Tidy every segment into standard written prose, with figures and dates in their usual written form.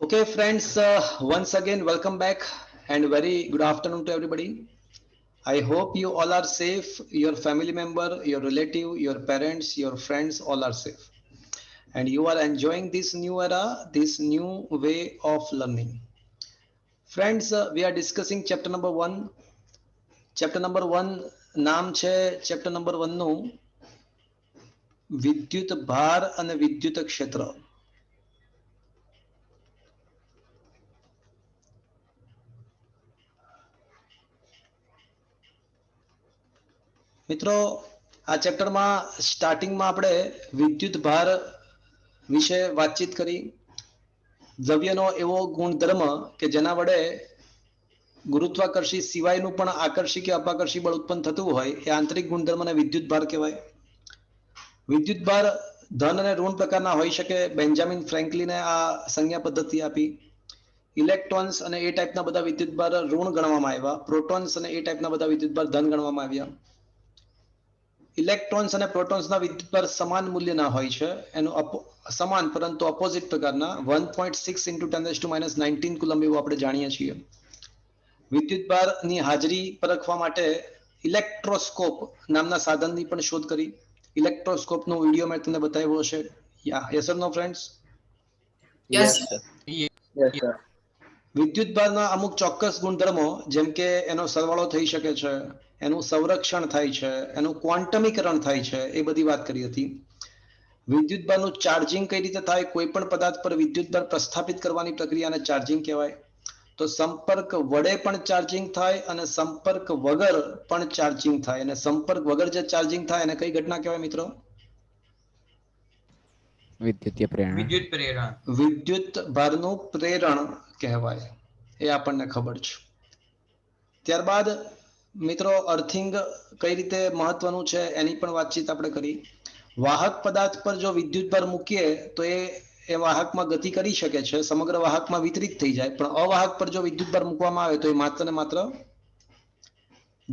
Okay, friends, once again, welcome back and very good afternoon to everybody. I hope you all are safe, your family member, your relative, your parents, your friends, all are safe. And you are enjoying this new era, this new way of learning. Friends, we are discussing chapter number one. Chapter number one નામ છે chapter number 1 નું વિદ્યુત ભાર અને વિદ્યુત ક્ષેત્ર. મિત્રો આ ચેપ્ટરમાં સ્ટાર્ટિંગમાં આપણે વિદ્યુત ભાર વિશે વાતચીત કરી. દ્રવ્યનો એવો ગુણધર્મ કે જેના વડે ગુરુત્વાકર્ષી સિવાયનું પણ આકર્ષી કે અપાકર્ષી બળ ઉત્પન્ન થતું હોય એ આંતરિક ગુણધર્મને વિદ્યુત ભાર કહેવાય. વિદ્યુત ભાર ધન અને ઋણ પ્રકારના હોઈ શકે. બેન્જામિન ફ્રેન્કલિને આ સંજ્ઞા પદ્ધતિ આપી. ઇલેક્ટ્રોન્સ અને એ ટાઈપના બધા વિદ્યુત ભાર ઋણ ગણવામાં આવ્યા. પ્રોટોન્સ અને એ ટાઈપના બધા વિદ્યુત ભાર ધન ગણવામાં આવ્યા. ઇલેક્ટ્રોન્સ અને પ્રોટોન્સના વિદ્યુત ભાર સમાન મૂલ્યના હોય છે. એનું સમાન પરંતુ ઓપોઝિટ પ્રકારના 1.6 ઇન્ટુ 10⁻⁹ કુલમ્બ એવું આપણે જાણીએ છીએ. વિદ્યુત ભારની હાજરી પરખવા માટે ઇલેક્ટ્રોસ્કોપ નામના સાધનની પણ શોધ કરી. ઇલેક્ટ્રોસ્કોપનો વિડીયો મેં તમને બતાવ્યો હશે. Yes or no friends? Yes, sir. Yes, sir. વિદ્યુત ભારના અમુક ચોક્કસ ગુણધર્મો જેમ કે એનો સરવાળો થઈ શકે છે, એનું સંરક્ષણ થાય છે, એનું ક્વોન્ટમીકરણ થાય છે, એ બધી વાત કરી હતી. વિદ્યુત ભારનું ચાર્જિંગ કઈ રીતે થાય? કોઈ પણ પદાર્થ પર વિદ્યુત ભાર પ્રસ્થાપિત કરવાની પ્રક્રિયાને ચાર્જિંગ કહેવાય. તો સંપર્ક વડે પણ ચાર્જિંગ થાય અને સંપર્ક વગર પણ ચાર્જિંગ થાય. અને સંપર્ક વગર જે ચાર્જિંગ થાય એને કઈ ઘટના કહેવાય મિત્રો? વિદ્યુતીય પ્રેરણા. વિદ્યુત પ્રેરણ. વિદ્યુત ભારનું પ્રેરણ કહેવાય. એ આપણને ખબર છે. ત્યારબાદ મિત્રો અર્થિંગ કઈ રીતે મહત્વનું છે એની પણ વાતચીત આપણે કરી. વાહક પદાર્થ પર જો વિદ્યુત ભાર મૂકીએ તો એ વાહકમાં ગતિ કરી શકે છે, સમગ્ર વાહકમાં વિતરિત થઈ જાય. પણ અવાહક પર જો વિદ્યુત ભાર મૂકવામાં આવે તો એ માત્ર ને માત્ર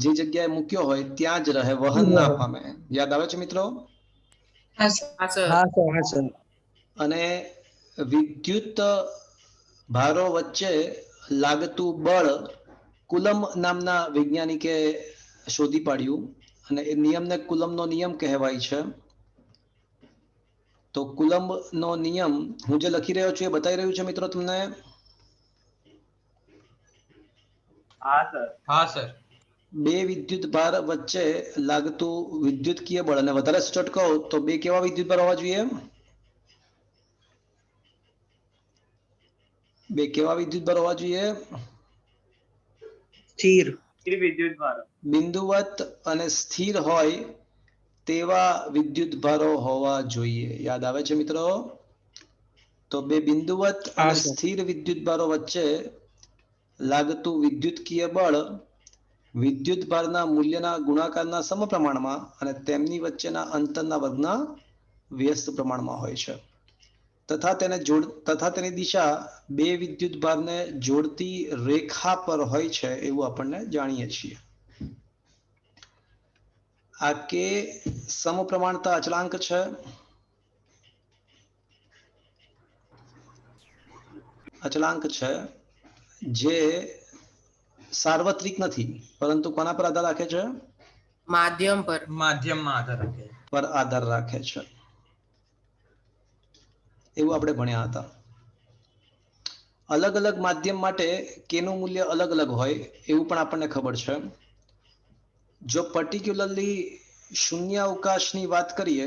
જે જગ્યાએ મૂક્યો હોય ત્યાં જ રહે, વહન ના પામે. યાદ આવે છે મિત્રો? હા, sir. હા સર. અને વિદ્યુત ભારો વચ્ચે લાગતું બળ કુલમ નામના વૈજ્ઞાનિકે શોધી પાડ્યું અને એ નિયમને કુલમનો નિયમ કહેવાય છે. તો કુલમનો નિયમ હું જે લખી રહ્યો છું એ બતાવી રહ્યું છે મિત્રો તમને? હા સર. બે વિદ્યુત ભાર વચ્ચે લાગતું વિદ્યુતકીય બળ, અને વધારે સ્ટટ કહો તો બે કેવા વિદ્યુત ભાર હોવા જોઈએ? બે કેવા વિદ્યુત ભાર હોવા જોઈએ? સ્થિર વિદ્યુત ભાર. બિંદુવત અને સ્થિર હોય તેવા વિદ્યુત ભારો હોવા જોઈએ. યાદ આવે છે મિત્રો? તો બે બિંદુવત અને સ્થિર વિદ્યુત ભારો વચ્ચે લાગતું વિદ્યુતકીય બળ વિદ્યુત ભારના મૂલ્યના ગુણાકારના સમપ્રમાણમાં અને તેમની વચ્ચેના અંતરના વર્ગના વ્યસ્ત પ્રમાણમાં હોય છે. તથા તેની દિશા બે વિદ્યુત ભારને જોડતી રેખા પર હોય છે એવું આપણને જાણીએ છીએ. આ કે સમપ્રમાણતા અચળાંક છે. અચળાંક છે જે સાર્વત્રિક નથી પરંતુ કોના પર આધાર રાખે છે? માધ્યમમાં આધાર રાખે છે. એવું આપણે ભણ્યા હતા. અલગ અલગ માધ્યમ માટે કેનું મૂલ્ય અલગ અલગ હોય એવું પણ આપણને ખબર છે. જો પર્ટિક્યુલરલી શૂન્ય અવકાશની વાત કરીએ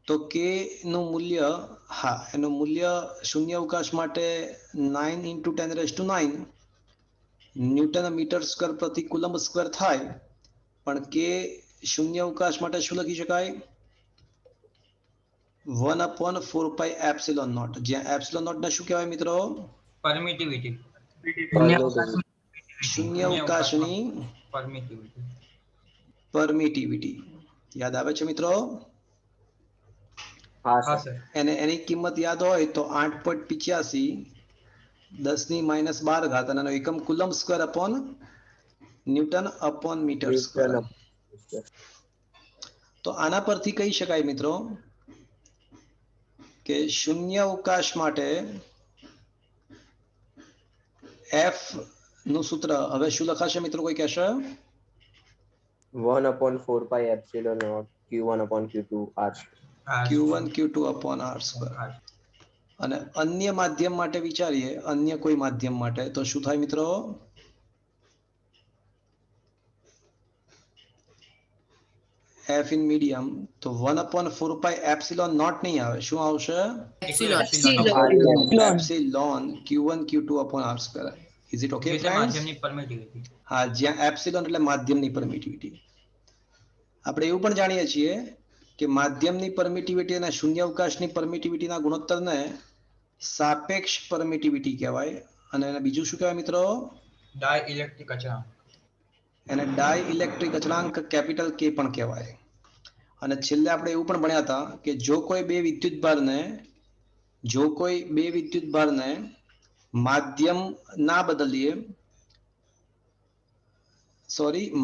તો કે નું મૂલ્ય, હા, એનું મૂલ્ય શૂન્ય અવકાશ માટે 9 × 10⁹ ન્યૂટન મીટર સ્ક્વેર પ્રતિ કુલમ્બ સ્ક્વેર થાય. પણ કે શૂન્ય અવકાશ માટે શું લખી શકાય? 1/4πε0, જ્યાં એપ્સિલોન ને શું કહેવાય મિત્રો? પરમિટિવિટી. શૂન્ય અવકાશની પરમિટિવિટી. યાદ આવે છે મિત્રો? હા સર. એને એની કિંમત યાદ હોય તો 8.85 10⁻12 અને એનો એકમ coulomb square upon newton upon meter square. તો આના પરથી કહી શકાય મિત્રો કે શૂન્ય અવકાશ માટે f નું સૂત્ર હવે શું લખાશે મિત્રો, કોઈ કહેશે? 1/4 pi epsilon naught Q1/Q2 R Q1 Q2 upon R square. અને અન્ય માધ્યમ માટે વિચારીએ, અન્ય કોઈ માધ્યમ માટે તો શું થાય મિત્રો? f in medium તો 1/4 pi epsilon naught નહીં આવે, શું આવશે? Epsilon Q1 Q2 upon R square. Is it okay friends? માધ્યમની પરમિટિવિટી. હા, જ્યાં એપ્સિલોન એટલે માધ્યમની પરમિટિવિટી. આપણે એવું પણ જાણીએ છીએ કે માધ્યમની પરમિટિવિટી અને શૂન્યાવકાશની પરમિટિવિટીના ગુણોત્તરને સાપેક્ષ પરમિટિવિટી કહેવાય. અને એને બીજું શું કહેવાય મિત્રો? ડાઇલેક્ટ્રિક અચળાંક. એને ડાઇલેક્ટ્રિક અચળાંક કેપિટલ કે પણ કહેવાય. અને છેલ્લે આપણે એવું પણ ભણ્યા હતા કે જો કોઈ બે વિદ્યુત ભારને માધ્યમ ના બદલીએ,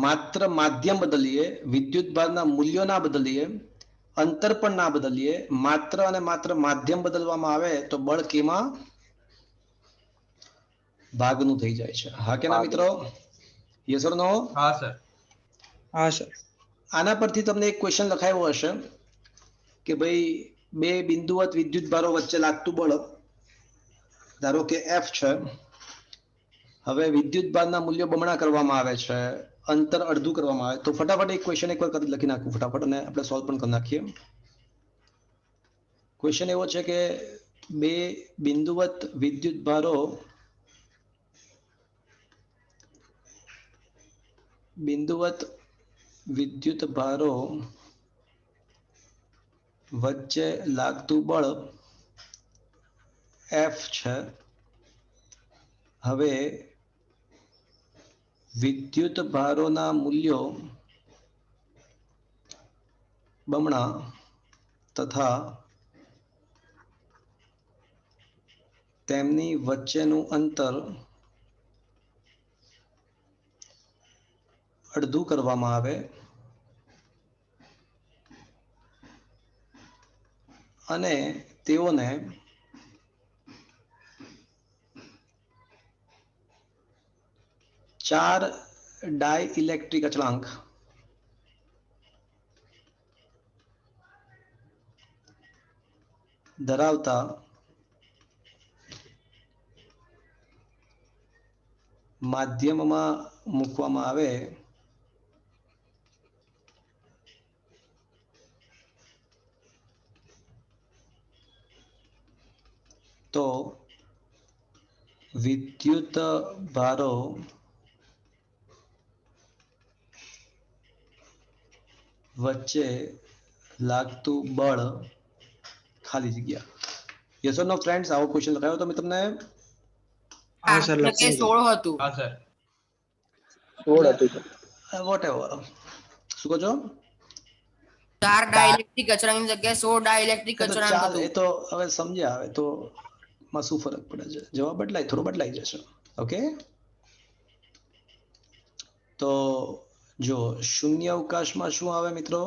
માત્ર માધ્યમ બદલીએ, વિદ્યુત ભારના મૂલ્યો ના બદલીએ, અંતર પણ ના બદલીએ, માત્ર અને માત્ર માધ્યમ બદલવામાં આવે તો બળ કેમાં ભાગનું થઈ જાય છે. હા કે ના મિત્રો? Yes or no? હા સર. હા સર. આના પરથી તમને એક ક્વેશ્ચન લખાયો હશે કે ભાઈ બે બિંદુવત વિદ્યુત ભારો વચ્ચે લાગતું બળ ધારો કે F છે. હવે વિદ્યુત ભારના મૂલ્યો બમણા કરવામાં આવે છે, અંતર અડધું કરવામાં આવે, તો ફટાફટ એક ક્વેશ્ચન એકવાર લખી નાખું ફટાફટ અને આપણે સોલ્વ પણ કરી નાખીએ. ક્વેશ્ચન એવો છે કે બે બિંદુવત વિદ્યુત ભારો વચ્ચે લાગતું બળ F છે. હવે વિદ્યુત ભારોના મૂલ્યો બમણા તથા તેમની વચ્ચેનું અંતર અડધું કરવામાં આવે અને તેઓને ચાર ડાઇલેક્ટ્રિક અચળાંક ધરાવતા માધ્યમમાં મૂકવામાં આવે તો વિદ્યુત ભારો વચ્ચે લાગતું બળ ખાલી જગ્યા. Yes or no friends? આવો ક્વેશ્ચન લખાયો તો મેં તમને? હા સર. 16 હતું. હા સર. 16 હતું સર. Vote ever. શું કહો છો? 4 ડાઇલેક્ટ્રિક અચળાંકની જગ્યાએ 16 ડાઇલેક્ટ્રિક અચળાંક ચાલ, હતું. એ તો હવે સમજ્યા. હવે તો માં શું ફરક પડે છે? જવાબ થોડો બદલાઈ જશે. ઓકે, તો જો શૂન્ય અવકાશમાં શું આવે મિત્રો?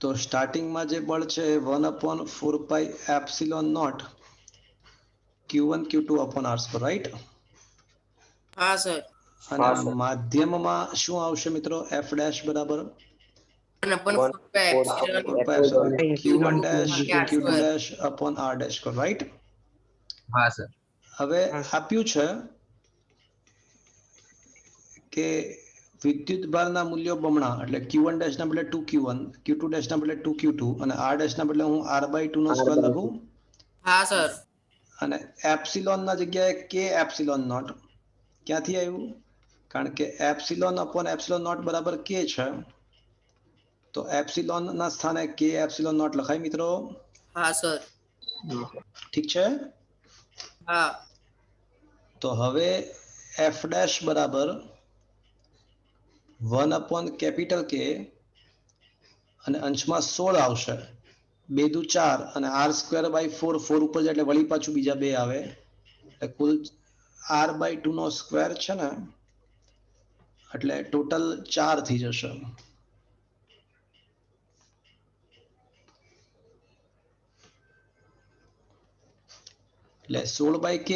તો સ્ટાર્ટિંગમાં જે બળ છે 1/4 pi epsilon naught Q1 Q2 upon R square, right? હા સર. અને માધ્યમમાં શું આવશે મિત્રો? F ડેશ બરાબર 1/4 epsilon Q1 dash Q2 dash upon R dash, right? હા સર. હવે આપ્યું છે કે વિદ્યુત ભારના મૂલ્યો બમણા એટલે Q1 dash ના બદલે 2Q1, Q2 dash ના બદલે 2Q2 અને R dash ના બદલે હું R/2 નો સ્ક્વેર લખું. હા સર. અને એપ્સિલોન ના જગ્યાએ K એપ્સિલોન નોટ. ક્યાંથી આવ્યું? કારણ કે એપ્સિલોન અપોન એપ્સિલોન નોટ બરાબર K છે, તો એપ્સિલોન ના સ્થાને K એપ્સિલોન નોટ લખાય મિત્રો. હા સર. ઠીક છે. હા. તો હવે F ડેશ બરાબર 1/K અને અંશમાં 16 આવશે, 2 દુ 4 અને R²/4, 4 ઉપર જાય એટલે વળી પાછું બીજા 2 આવે એટલે કુલ R/2 નો સ્ક્વેર છે ને, એટલે ટોટલ 4 થઈ જશે. એટલે 16/k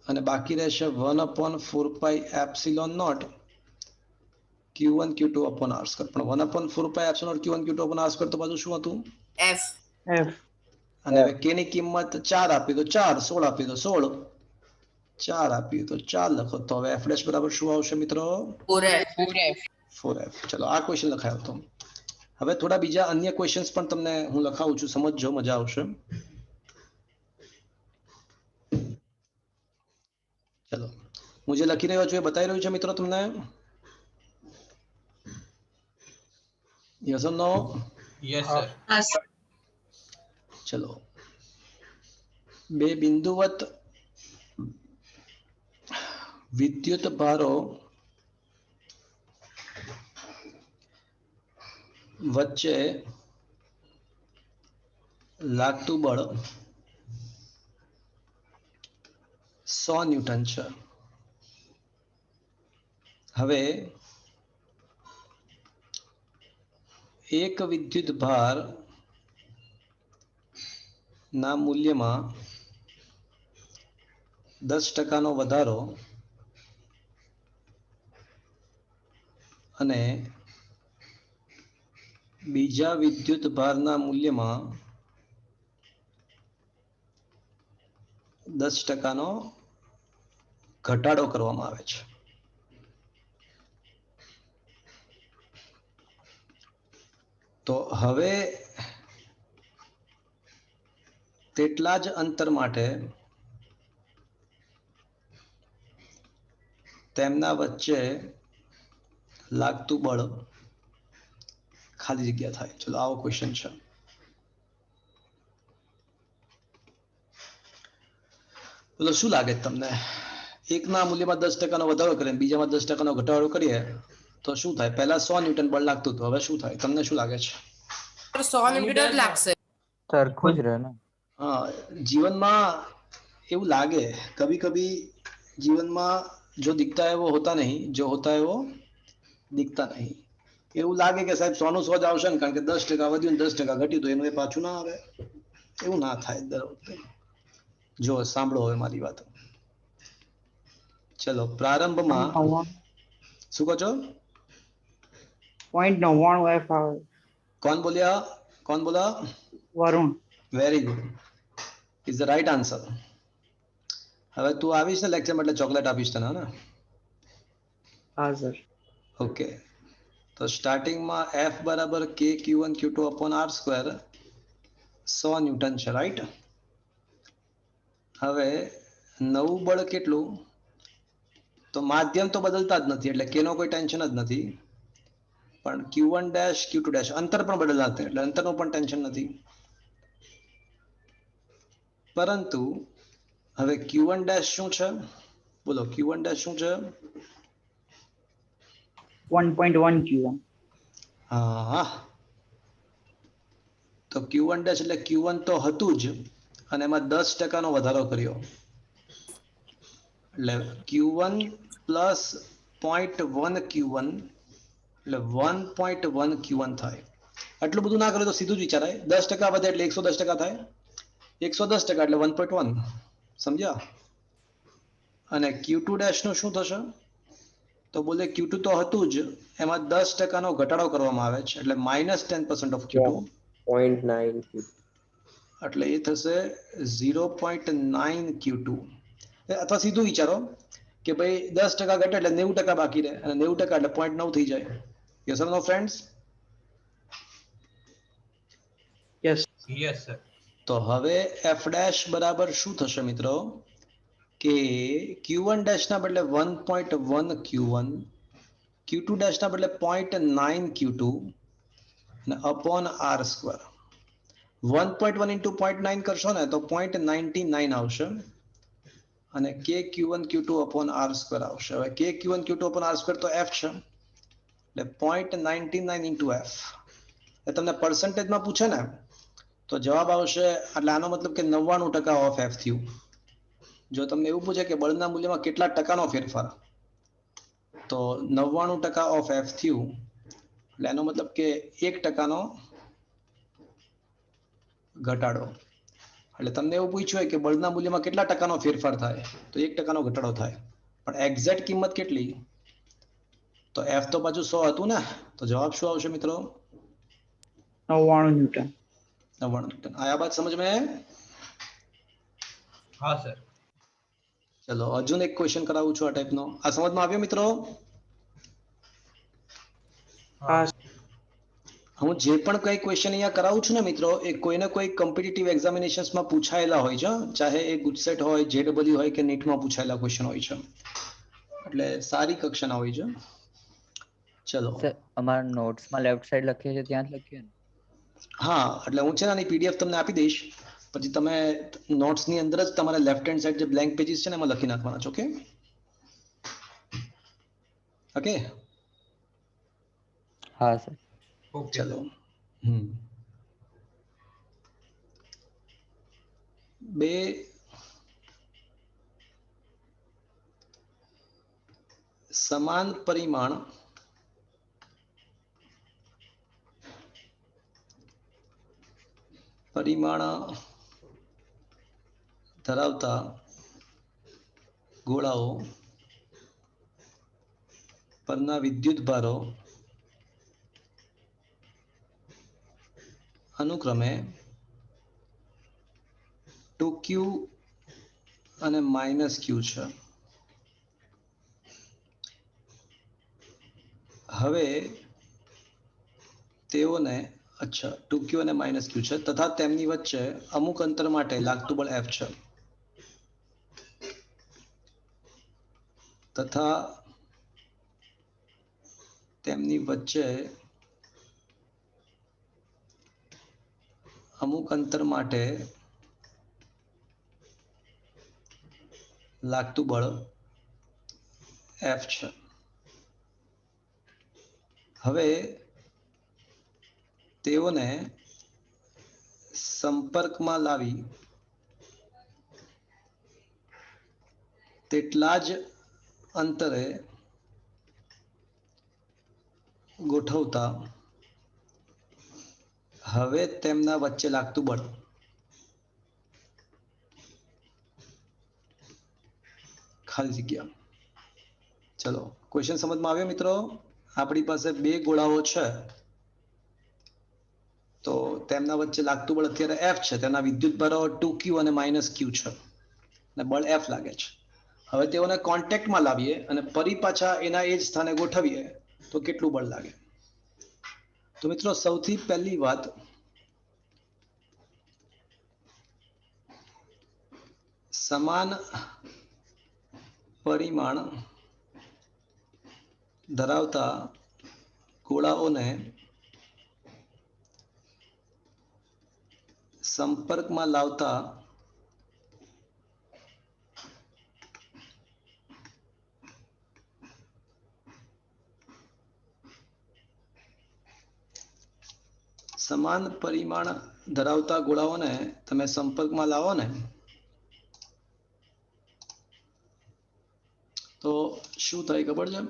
અને બાકી રહેશે 1/4π ε0 Q1 Q2 upon r square. પણ 1/4π ε0 Q1 Q2 upon r square તો પાછું શું હતું? F. F. અને હવે k ની કિંમત 4 આપી તો 4, 16 આપી તો 16, 4 આપી તો 4 લખો તો હવે f ડેશ બરાબર શું આવશે મિત્રો? 4F. 4f. ચલો આ ક્વેશ્ચન લખાયો હતો. હવે થોડા બીજા અન્ય ક્વેશ્ચન્સ પણ તમને હું લખાવું છું, સમજજો, મજા આવશે. ચલો હું જે લખી રહ્યો છું એ બતાવી રહ્યું છે મિત્રો તમને? Yes or no? Yes, sir. ચલો બે બિંદુવત વિદ્યુત ભારો વચ્ચે લાગતું બળ 100 ન્યૂટન છે. હવે એક વિદ્યુત ભાર ના મૂલ્યમાં 10% નો વધારો અને બીજા વિદ્યુત ભારના મૂલ્યમાં 10% નો ઘટાડો કરવામાં આવે છે. તો હવે તેટલા જ અંતર માટે તેમના વચ્ચે લાગતું બળ ખાલી જગ્યા થાય. ચલો આવો ક્વેશ્ચન છે. બોલો શું લાગે તમને? એકના મૂલ્યમાં 10% વધારો કરીએ, બીજામાં 10% ઘટાડો કરીએ તો શું થાય? પહેલા 100 ન્યૂટન બળ લાગતું હતું, હવે શું થાય? તમને શું લાગે છે? 100 ન્યૂટન જ લાગશે. સરખું જ રહે ને. हाँ, जीवનમાં એવું લાગે कभी कभी જીવનમાં जो दिखता है वो होता नहीं, जो होता है वो दिखता नहीं. એવું લાગે કે સાહેબ 100 નું 100 જ આવશે ને, કારણ કે 10% વધ્યું ને 10% ઘટ્યું તો એનું એ પાછું ના આવે. એવું ના થાય દર વખતે. જો સાંભળો હવે મારી વાત. ચલો પ્રારંભમાં શું કહો છો? 0.99 F આવે. કોણ બોલ્યા? કોણ બોલા? Varun. Very good, is the right answer. હવે તું આવીશ ને લેક્ચરમાં એટલે ચોકલેટ આપીશ તને ને? હા સર. ઓકે, તો સ્ટાર્ટિંગમાં F બરાબર k Q1 Q2 upon r square 100 newton છે, રાઈટ? હવે નવું બળ કેટલું? તો માધ્યમ તો બદલતા જ નથી એટલે k નો કોઈ ટેન્શન જ નથી, પણ Q1 ડેશ Q2 ડેશ અંતર પણ બદલતા નથી એટલે અંતરનું પણ ટેન્શન નથી. પરંતુ હવે Q1 ડેશ શું છે? બોલો Q1 ડેશ શું છે? 1.1 Q1. હા, તો Q1 ડેશ એટલે Q1 તો હતું જ અને એમાં 10% નો વધારો કર્યો એટલે Q1 પ્લસ 0.1 Q1 એટલે 1.1 Q1 થાય. આટલું બધું ના કરે તો સીધું જ વિચારાય, 10% વધે એટલે 110% થાય, 110% એટલે 1.1. સમજ્યા? અને Q2 ડેશ નું શું થશે? તો બોલે Q2 તો હતું જ, એમાં 10% નો ઘટાડો કરવામાં આવે છે એટલે -10% ઓફ Q2 0.9 એટલે એ થશે 0.9 Q2. અથવા સીધું વિચારો કે ભાઈ 10% ઘટે એટલે 90% બાકી રહે અને 90% એટલે 0.9 થઈ જાય. Yes or no friends? Yes. Yes, sir. તો હવે f ડેશ બરાબર શું થશે મિત્રો? કે Q1 ડેશ ના બદલે 1.1 Q1, Q2 ડેશ ના બદલે 0.9 Q2 અને અપોન r સ્ક્વેર. 1.1 into 0.9 કરશો ને તો 0.99 આવશે અને k Q1 Q2 upon r square આવશે. હવે k Q1 Q2 upon r square તો f છે એટલે 0.99 into f. એ તમને પર્સન્ટેજમાં પૂછે ને તો જવાબ આવશે, એટલે આનો મતલબ કે 99% ઓફ f થયું. જો તમને એવું પૂછે કે બળના મૂલ્યમાં કેટલા ટકાનો ફેરફાર, તો 99% ઓફ f થયું એટલે એનો મતલબ કે 1% ઘટાડો એટલે તમને એવું પૂછ્યું હોય કે બળના મૂલ્યમાં કેટલા ટકાનો ફેરફાર થાય, તો 1% ઘટાડો થાય. પણ એક્ઝેક્ટ કિંમત કેટલી? તો F તો પાછું 100 હતું ને, તો જવાબ શું આવશે મિત્રો? 99 न्यूटन. 99 ન્યૂટન. આયા બાત સમજ में? हाँ सर. ચલો અર્જુન એક ક્વેશ્ચન કરાવું છું આ ટાઈપનો. આ સમજમાં આવ્યો મિત્રો? हाँ હું જે પણ કઈ ક્વેશ્ચન અહીંયા કરાવું છું ને મિત્રો, એ કોઈને કોઈ કોમ્પિટિટિવ એક્ઝામિનેશન્સમાં પૂછાયેલા હોય છે, ચાહે એ ગુજસેટ હોય, જેડબલ્યુ હોય કે નીટમાં પૂછાયેલા ક્વેશ્ચન હોય છે, એટલે સારી કક્ષાના હોય છે. ચલો સર અમારા નોટ્સમાં લેફ્ટ સાઈડ લખીએ છે ત્યાં જ લખીએ ને? હા, એટલે હું છે ને આની પીડીએફ તમને આપી દઈશ, પછી તમે નોટ્સની અંદર જ તમારે લેફ્ટ હેન્ડ સાઈડ જે બ્લેન્ક પેજીસ છે ને એમાં લખી નાખવાના છો. ઓકે ઓકે હા સર. ओके ચલો. બે સમાન પરિમાણ ધરાવતા ગોળાઓ પરના વિદ્યુત ભારો અનુક્રમે 2q અને -q છે. હવે તેઓને 2q અને -q છે તથા તેમની વચ્ચે અમુક અંતર માટે લાગતું બળ F છે. તથા તેમની વચ્ચે અમુક અંતર માટે લાગતું બળ F છે. હવે તેઓને સંપર્કમાં લાવી તેટલા જ અંતરે ગોઠવતા હવે તેમના વચ્ચે લાગતું બળ ખાલી જગ્યા. ચલો ક્વેશ્ચન સમજમાં આવ્યો મિત્રો? આપણી પાસે બે ગોળાઓ છે, તો તેમના વચ્ચે લાગતું બળ અત્યારે F છે, તેના વિદ્યુત ભારો 2q અને -q છે અને બળ F લાગે છે. હવે તેઓને કોન્ટેક્ટમાં લાવીએ અને ફરી પાછા એના એ જ સ્થાને ગોઠવીએ તો કેટલું બળ લાગે? તો મિત્રો સૌથી પહેલી વાત, સમાન પરિમાણ ધરાવતા ગોળાઓને સંપર્કમાં લાવતા સમાન પરિમાણ ધરાવતા ગોળાઓને તમે સંપર્કમાં લાવો ને તો શું થાય ખબર છે?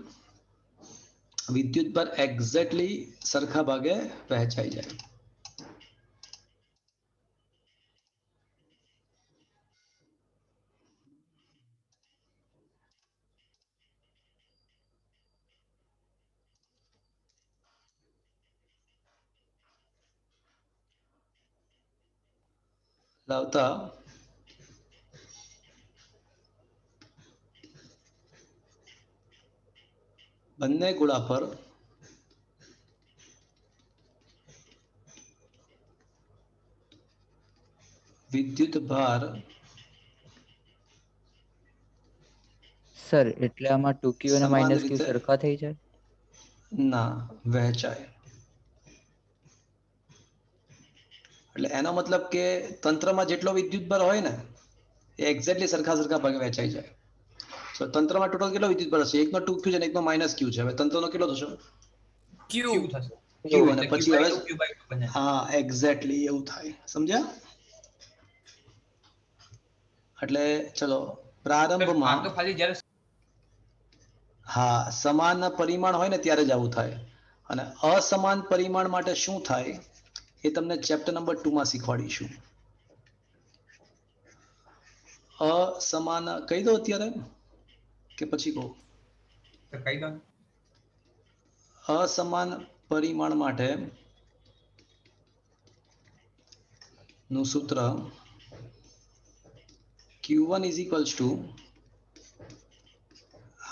વિદ્યુત ભાર એક્ઝેક્ટલી સરખા ભાગે વહેંચાઈ જાય. લાવતા બંને ગોળા પર વિદ્યુત ભાર સર એટલે આમાં 2q અને સમાન -q રીતે સરખા થઈ જાય? ના વહેંચાય. એટલે એનો મતલબ કે તંત્રમાં જેટલો વિદ્યુત ભાર હોય ને એ એક્ઝેક્ટલી સરખા ભાગે વહેંચાઈ જાય. તો તંત્રમાં ટોટલ કેટલો વિદ્યુત ભાર હશે? એકનો 2q છે અને એકનો -q છે. હવે તંત્રનો કેટલો થશે? Q. Q થશે. q અને એટલે પછી હવે Q by 2 બને. હા એક્ઝેક્ટલી એવું થાય. સમજ્યા? એટલે ચલો સર, આ પ્રારંભમાં તો ખાલી જ્યારે હા સમાન પરિમાણ હોય ને ત્યારે જ આવું થાય, અને અસમાન પરિમાણ માટે શું થાય એ તમને ચેપ્ટર નંબર 2 માં શીખવાડીશું. અસમાન કહી દો અત્યારે કે પછી કહું? તો કહી દો ને. અસમાન પરિમાણ માટે નું સૂત્ર Q1 is equals to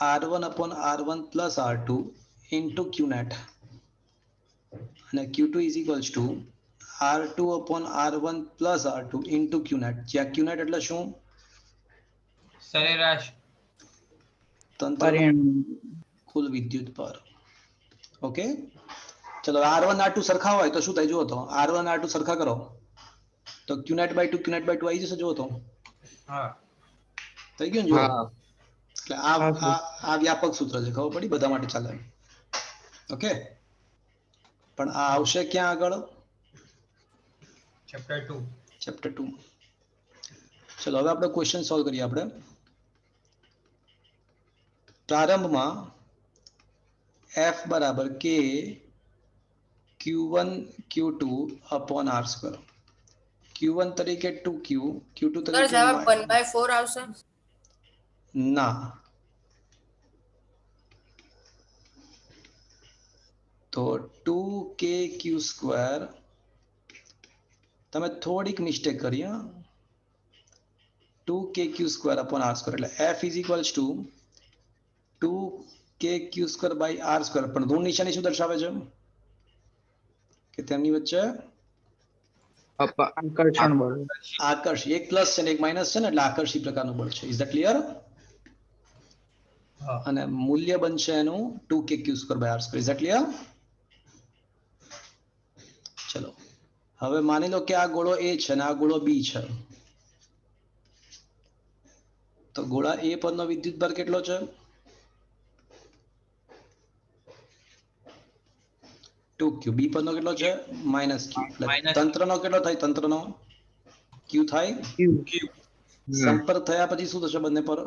R1 upon R1 plus R2 into Qnet અને Q2 is equals to R2 upon R1 plus R2 into Qnet. જ્યાં Qnet એટલે શું? સરેરાશ. તંત્ર પરિણામ કુલ વિદ્યુત ભાર. ઓકે, ચલો R1 R2 સરખા હોય તો શું થાય જુઓ તો. R1 R2 સરખા કરો તો Qnet by 2 આવી જશે જુઓ તો. હા. થઈ ગયું ને જુઓ. હા. એટલે આ વ્યાપક સૂત્ર છે, ખબર પડી, બધા માટે ચાલે. ઓકે, પણ આ આવશે ક્યાં આગળ? ચેપ્ટર 2. ચેપ્ટર 2. ચલો હવે આપણે ક્વેશ્ચન સોલ્વ કરીએ. આપણે પ્રારંભમાં F બરાબર K Q1 Q2 upon R square. Q1 તરીકે 2Q, Q2 સર તરીકે જવાબ 1/4 આવશે. ના, તો 2KQ સ્ક્વેર તમે થોડીક મિસ્ટેક કરી. 2KQ square upon R square એટલે F is equals to 2KQ square by R square. પણ ઋણ નિશાની શું દર્શાવે છે કે તેમની વચ્ચે આકર્ષણ બળ. આકર્ષી, એક પ્લસ છે ને એક માઇનસ છે ને, એટલે આકર્ષી પ્રકારનું બળ છે. Is that clear? હા. અને મૂલ્ય બનશે એનું 2KQ square by R square. Is that clear? ચલો હવે માની લો કે આ ગોળો A છે અને આ ગોળો B છે, તો ગોળા A પરનો વિદ્યુત ભાર કેટલો છે? 2Q. B પરનો કેટલો છે? -Q. એટલે Minus. તંત્રનો કેટલો થાય? તંત્રનો Q થાય. Q. સંપર્ક થયા પછી શું થશે બંને પર?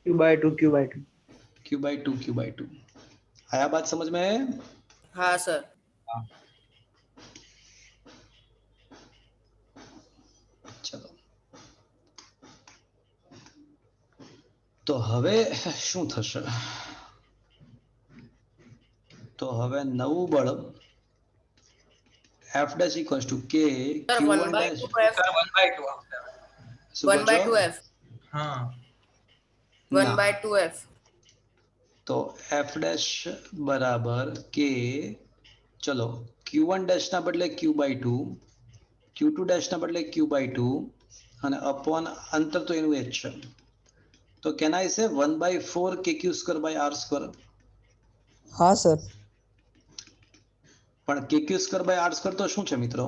Q/2 Q/2. Q/2. आया बात समझ में? હા સર. ચલો તો હવે શું થશે? તો હવે નવું બળ F dash equals to K sir Q1 1/2 dash. F. Sir 1/2 આવશે. શું કહો છો? 1/2 F. હા. 1/2 F. તો F dash બરાબર K, ચલો Q1 dash ના બદલે Q/2, Q2 dash ના બદલે Q/2 અને અપોન અંતર તો એનું એ જ છે. તો can I say 1/4 KQ square by R square? હા સર. પણ KQ square by R square તો શું છે મિત્રો?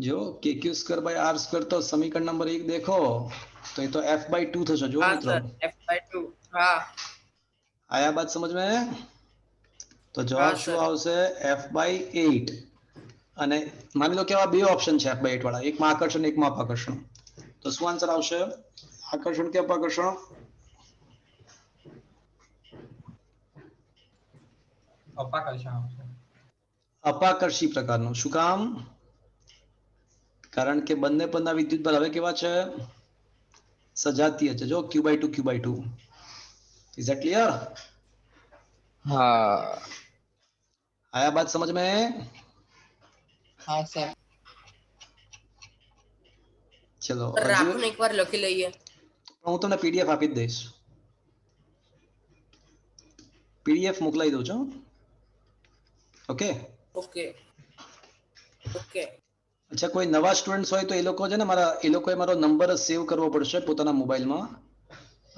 જો KQ square by R square તો સમીકરણ નંબર 1 દેખો તો એ તો F/2 થશે. જો હા મિત્રો, સર F/2. હા આયા બાત સમજ में? તો હા જવાબ શું સર. આવશે? F/8. અને માની લો કે આવા બે ઓપ્શન છે F/8 વાળા, એકમાં આકર્ષણ એકમાં અપાકર્ષણ. તો શું આન્સર આવશે? આકર્ષણ કે અપાકર્ષણ? અપાકર્ષણ આવશે. અપાકર્ષી પ્રકારનું. શું કામ? કારણ કે બંને પરના વિદ્યુત બળ હવે કેવા છે? સજાતીય છે. જો Q/2. Is that clear? હા. आया बात समझ में? હા સર. ચલો સર હજુ રાખો ને એકવાર લખી લઈએ. હું તમને PDF આપી જ દઈશ. PDF મોકલાઈ દઉં છું. ઓકે. ઓકે. ઓકે. અચ્છા, કોઈ નવા સ્ટુડન્ટ્સ હોય તો એ લોકો છે ને એ લોકોએ મારો નંબર સેવ કરવો પડશે પોતાના મોબાઈલમાં.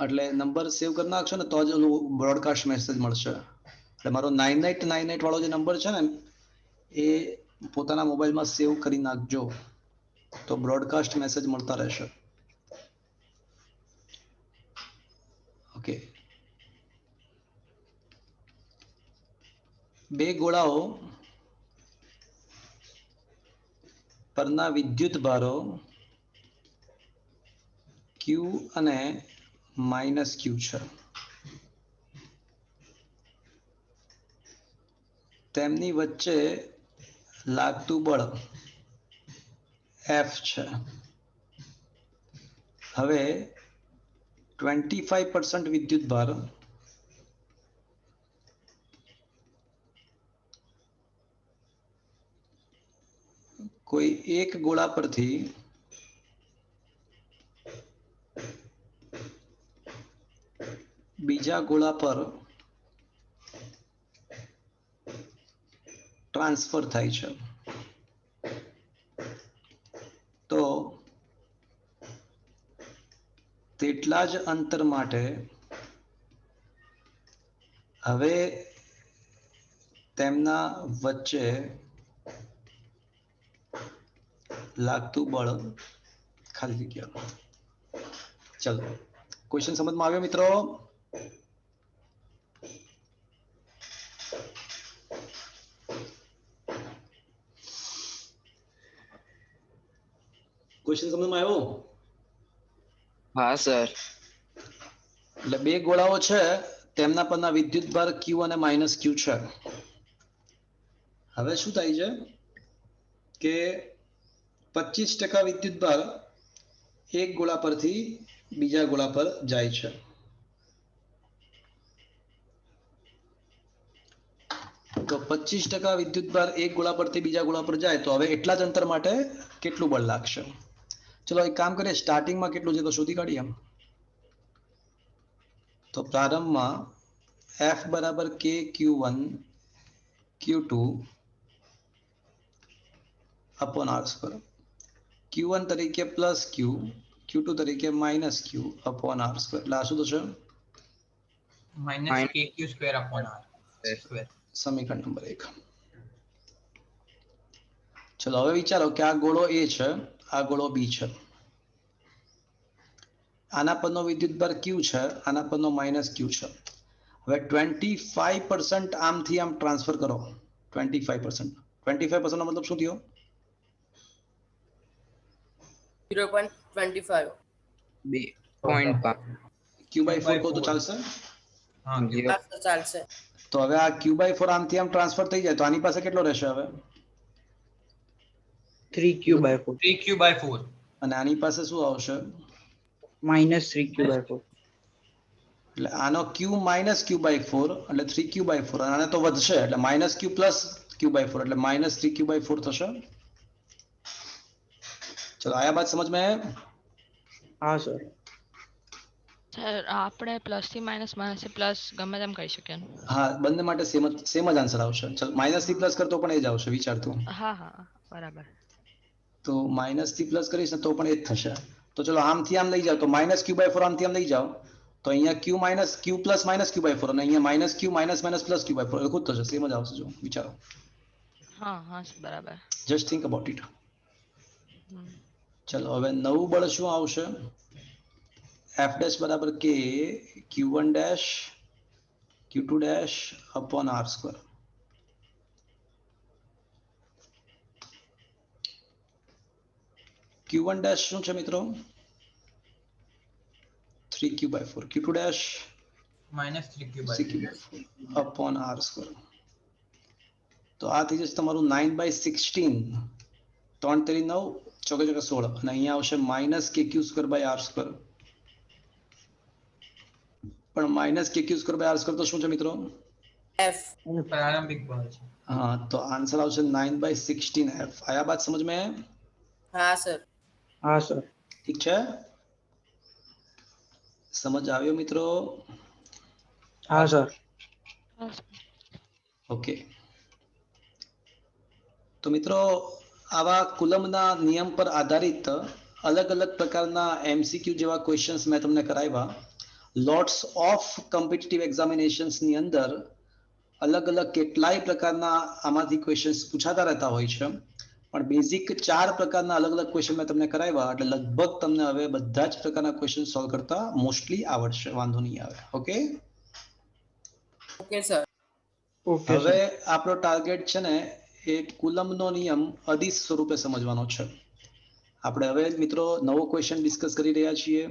એટલે નંબર સેવ કરી નાખશો ને તો જ ઓલું બ્રોડકાસ્ટ મેસેજ મળશે. એટલે મારો 9898 વાળો જે નંબર છે ને એ પોતાના મોબાઈલમાં સેવ કરી નાખજો તો બ્રોડકાસ્ટ મેસેજ મળતા રહેશે. ઓકે. બે ગોળાઓ પરના વિદ્યુત ભારો Q અને -Q છે. તેમની વચ્ચે લાગતું બળ F છે. હવે 25% વિદ્યુત ભાર કોઈ એક ગોળા પરથી બીજા ગોળા પર ટ્રાન્સફર થાય છે તો તેટલા જ અંતર માટે હવે તેમના વચ્ચે લાગતું બળ ખાલી જગ્યા. ચલો ક્વેશ્ચન સમજમાં આવ્યો મિત્રો? ક્વેશ્ચન સમજમાં આવ્યો? હા સર. એટલે બે ગોળાઓ છે, તેમના પરના વિદ્યુત ભાર Q અને માઇનસ Q છે. હવે શું થાય છે કે 25% વિદ્યુત ભાર એક ગોળા પરથી બીજા ગોળા પર જાય છે. તો 25% વિદ્યુત ભાર એક ગોળા પરથી બીજા ગોળા પર જાય તો હવે એટલા જ અંતર માટે કેટલું બળ લાગશે? ચલો એક કામ કરીએ, સ્ટાર્ટિંગમાં કેટલું છે તો શોધી કાઢીએ. એમ તો પ્રારંભમાં F બરાબર K Q1 Q2 upon R square. Q1 તરીકે પ્લસ Q, Q2 તરીકે minus Q upon R square. એટલે આ શું થશે? minus kq square upon r square. સમીકરણ નંબર 1. ચલો હવે વિચારો કે આ ગોળો A છે, આ ગોળો B છે. આના પરનો વિદ્યુત ભાર Q છે, આના પરનો માઇનસ Q છે. હવે 25% આમથી આમ ટ્રાન્સફર કરો. 25% નો મતલબ શું થયો? 0.25. 2.5. Q/4 કહો તો ચાલશે? હા હા સર ચાલશે. તો હવે આ Q/4 આમથી આમ ટ્રાન્સફર થઈ જાય તો આની પાસે કેટલો રહેશે હવે? 3q/4 3q/4. અને આની પાસે શું આવશે? minus 3q/4. એટલે આનો Q માઇનસ Q/4 એટલે 3q/4 અને આને તો વધશે એટલે માઇનસ Q પ્લસ Q/4 એટલે માઇનસ 3q/4 થશે. ચલો આયા બાત સમજ में? હા સર. સર આપણે પ્લસ થી માઇનસ થી પ્લસ ગમે તેમ કહી શકીએ ને? હા બંને માટે સેમ જ આન્સર આવશે. ચલ માઇનસ થી પ્લસ કરતો પણ એ જ આવશે, વિચારતું. હા હા બરાબર. તો માઇનસ થી પ્લસ કરીશ ને તો પણ એ જ થશે. તો ચલો આમથી આમ લઈ જાઓ તો માઇનસ Q/4 આમથી આમ લઈ જાઓ તો અહીંયા Q minus Q plus minus Q/4 અને અહીંયા minus Q minus minus plus Q/4 એટલે ખુદ થશે, સેમ જ આવશે. જો વિચારો, હા હા બરાબર. Just think about it. Hmm. ચલો હવે નવું બળ શું આવશે? F ડેશ બરાબર K Q1 dash Q2 dash upon R square. Q1 dash શું છે મિત્રો? 3q/4. Q2 dash minus 3q/4. 3q/4 upon R square. તો આ થઈ જશે તમારું 9/16, 3 તેરી 9, ચોકે ચોકે 16 અને અહીંયા આવશે માઇનસ KQ²/R². પણ માઇનસ KQ²/R² તો શું છે મિત્રો? F. પ્રારંભિક બળ છે. હા તો આન્સર આવશે 9/16 F. આયા બાત સમજ में? હા સર. હા સર. ઠીક છે, સમજ આવ્યો મિત્રો? હા સર. ઓકે. તો મિત્રો આવા કુલમના નિયમ પર આધારિત અલગ અલગ પ્રકારના MCQ જેવા ક્વેશ્ચન્સ મેં તમને કરાવ્યા. લોટ્સ ઓફ કોમ્પિટિટિવ એક્ઝામિનેશન્સની અંદર અલગ અલગ કેટલાય પ્રકારના આમાંથી ક્વેશ્ચન્સ પૂછાતા રહેતા હોય છે, પણ બેઝિક 4 પ્રકારના અલગ અલગ ક્વેશ્ચન મેં તમને કરાવ્યા એટલે લગભગ તમને હવે બધા જ પ્રકારના ક્વેશ્ચન સોલ્વ કરતા મોસ્ટલી આવડશે, વાંધો નહીં આવે. Okay okay sir. ઓકે હવે સર. આપણો ટાર્ગેટ છે ને એ કુલમનો નિયમ અદિશ સ્વરૂપે સમજવાનો છે. આપણે હવે મિત્રો નવો ક્વેશ્ચન ડિસ્કસ કરી રહ્યા છીએ.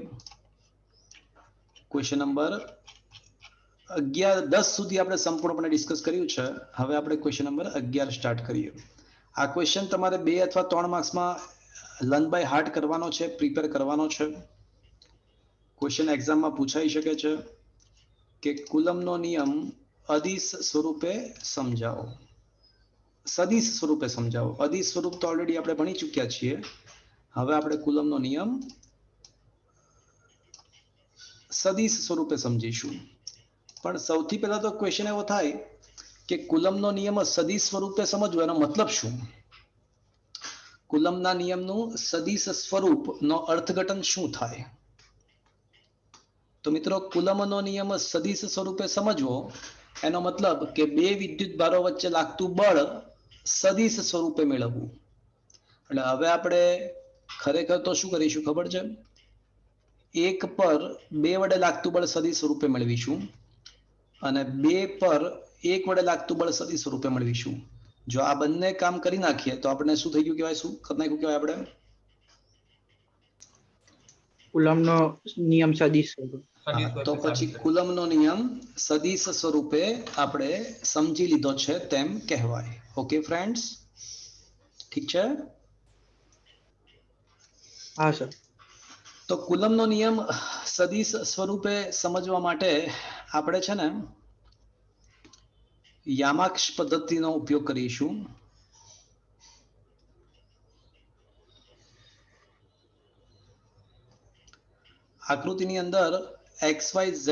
ક્વેશ્ચન નંબર 10 સુધી આપણે સંપૂર્ણપણે ડિસ્કસ કર્યું છે. હવે આપણે ક્વેશ્ચન નંબર 11 સ્ટાર્ટ કરીએ. આ ક્વેશ્ચન તમારે 2 અથવા 3 માર્ક્સમાં લર્ન બાય હાર્ટ કરવાનો છે, પ્રિપેર કરવાનો છે. ક્વેશ્ચન એક્ઝામમાં પૂછાઈ શકે છે કે કુલમનો નિયમ અદિશ સ્વરૂપે સમજાવો. સદિશ સ્વરૂપે સમજાવો. અદિશ સ્વરૂપ તો ઓલરેડી આપણે ભણી ચૂક્યા છીએ. હવે આપણે કુલમનો નિયમ સદિશ સ્વરૂપે સમજીશું. પણ સૌથી પહેલા તો ક્વેશ્ચન એવો થાય કે કુલમનો નિયમ સદિશ સ્વરૂપે સમજવો એનો મતલબ શું? કુલમના નિયમનું સદિશ સ્વરૂપનો અર્થઘટન શું થાય? તો મિત્રો, કુલમનો નિયમ સદિશ સ્વરૂપે સમજવો એનો મતલબ કે બે વિદ્યુત ભારો વચ્ચે લાગતું બળ સદિશ સ્વરૂપે મેળવવું. એટલે હવે આપણે ખરેખર તો શું કરીશું ખબર છે? 1 પર 2 વડે લાગતું બળ સદિશ સ્વરૂપે મેળવીશું અને 2 પર 1 વડે લાગતું બળ સદિશ સ્વરૂપે મેળવીશું. જો આ બંને કામ કરી નાખીએ તો આપણે શું થઈ ગયું કહેવાય? શું કરી નાખ્યું કહેવાય આપણે? કુલમનો નિયમ સદિશ સ્વરૂપ. તો પછી કુલમનો નિયમ સદિશ સ્વરૂપે આપણે સમજી લીધો છે તેમ કહેવાય. ઓકે ફ્રેન્ડ્સ, ઠીક છે? હા સર. તો કુલમનો નિયમ સદિશ સ્વરૂપે સમજવા માટે આપણે છે ને યામાક્ષ પદ્ધતિનો ઉપયોગ કરીશું. આકૃતિની અંદર XYZ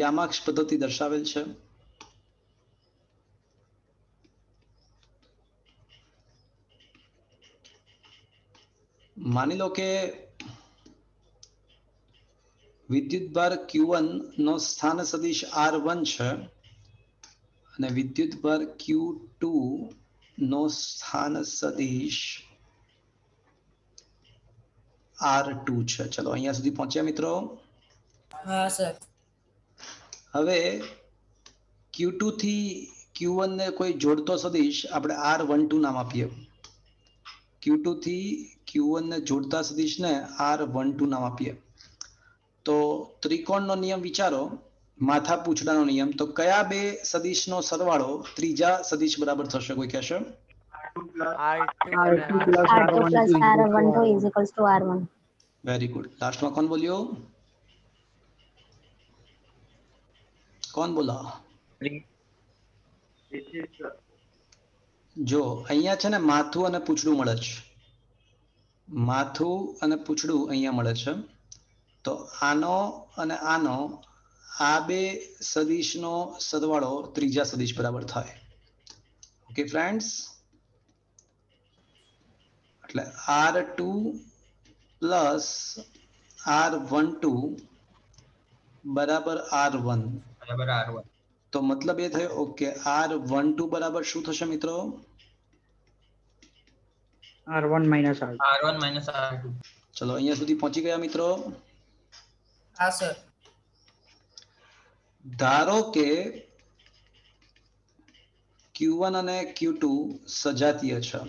યામાક્ષ પદ્ધતિ દર્શાવેલ છે. માની લો કે વિદ્યુતભાર Q1 નો સ્થાન સદિશ R1 છે અને વિદ્યુતભાર Q2 નો સ્થાન સદિશ R2 છે. ચલો અહીંયા સુધી પહોંચ્યા મિત્રો? હા સર. હવે Q2 થી Q1 ને કોઈ જોડતો સદિશ આપણે R12 નામ આપીએ. Q2 થી Q1 ને જોડતા સદિશને R12 નામ આપીએ. તો ત્રિકોણનો નિયમ વિચારો, માથા પૂંછડાનો નિયમ. તો કયા બે સદિશનો સરવાળો ત્રીજા સદિશ બરાબર થશે? કોઈ કહેશે? R2 plus R2 R1 plus is equal to R12 R1. is equals to R1. Very good. લાસ્ટમાં કોણ બોલ્યો? કોણ બોલા? જો અહીંયા છે ને માથું અને પૂંછડું મળે છે. માથું અને પૂંછડું અહીંયા મળે છે. તો આનો અને આનો, આ બે સદિશનો સરવાળો ત્રીજા સદિશ બરાબર થાય. ઓકે ફ્રેન્ડ્સ, એટલે R2 પ્લસ R12 બરાબર R1. બરાબર R1. તો મતલબ એ થયો ઓકે R12 બરાબર શું થશે મિત્રો? R1 minus R2. R1 minus R2. ચલો અહીંયા સુધી પહોંચી ગયા મિત્રો? હા સર. ધારો કે Q1 અને Q2 સજાતીય છે.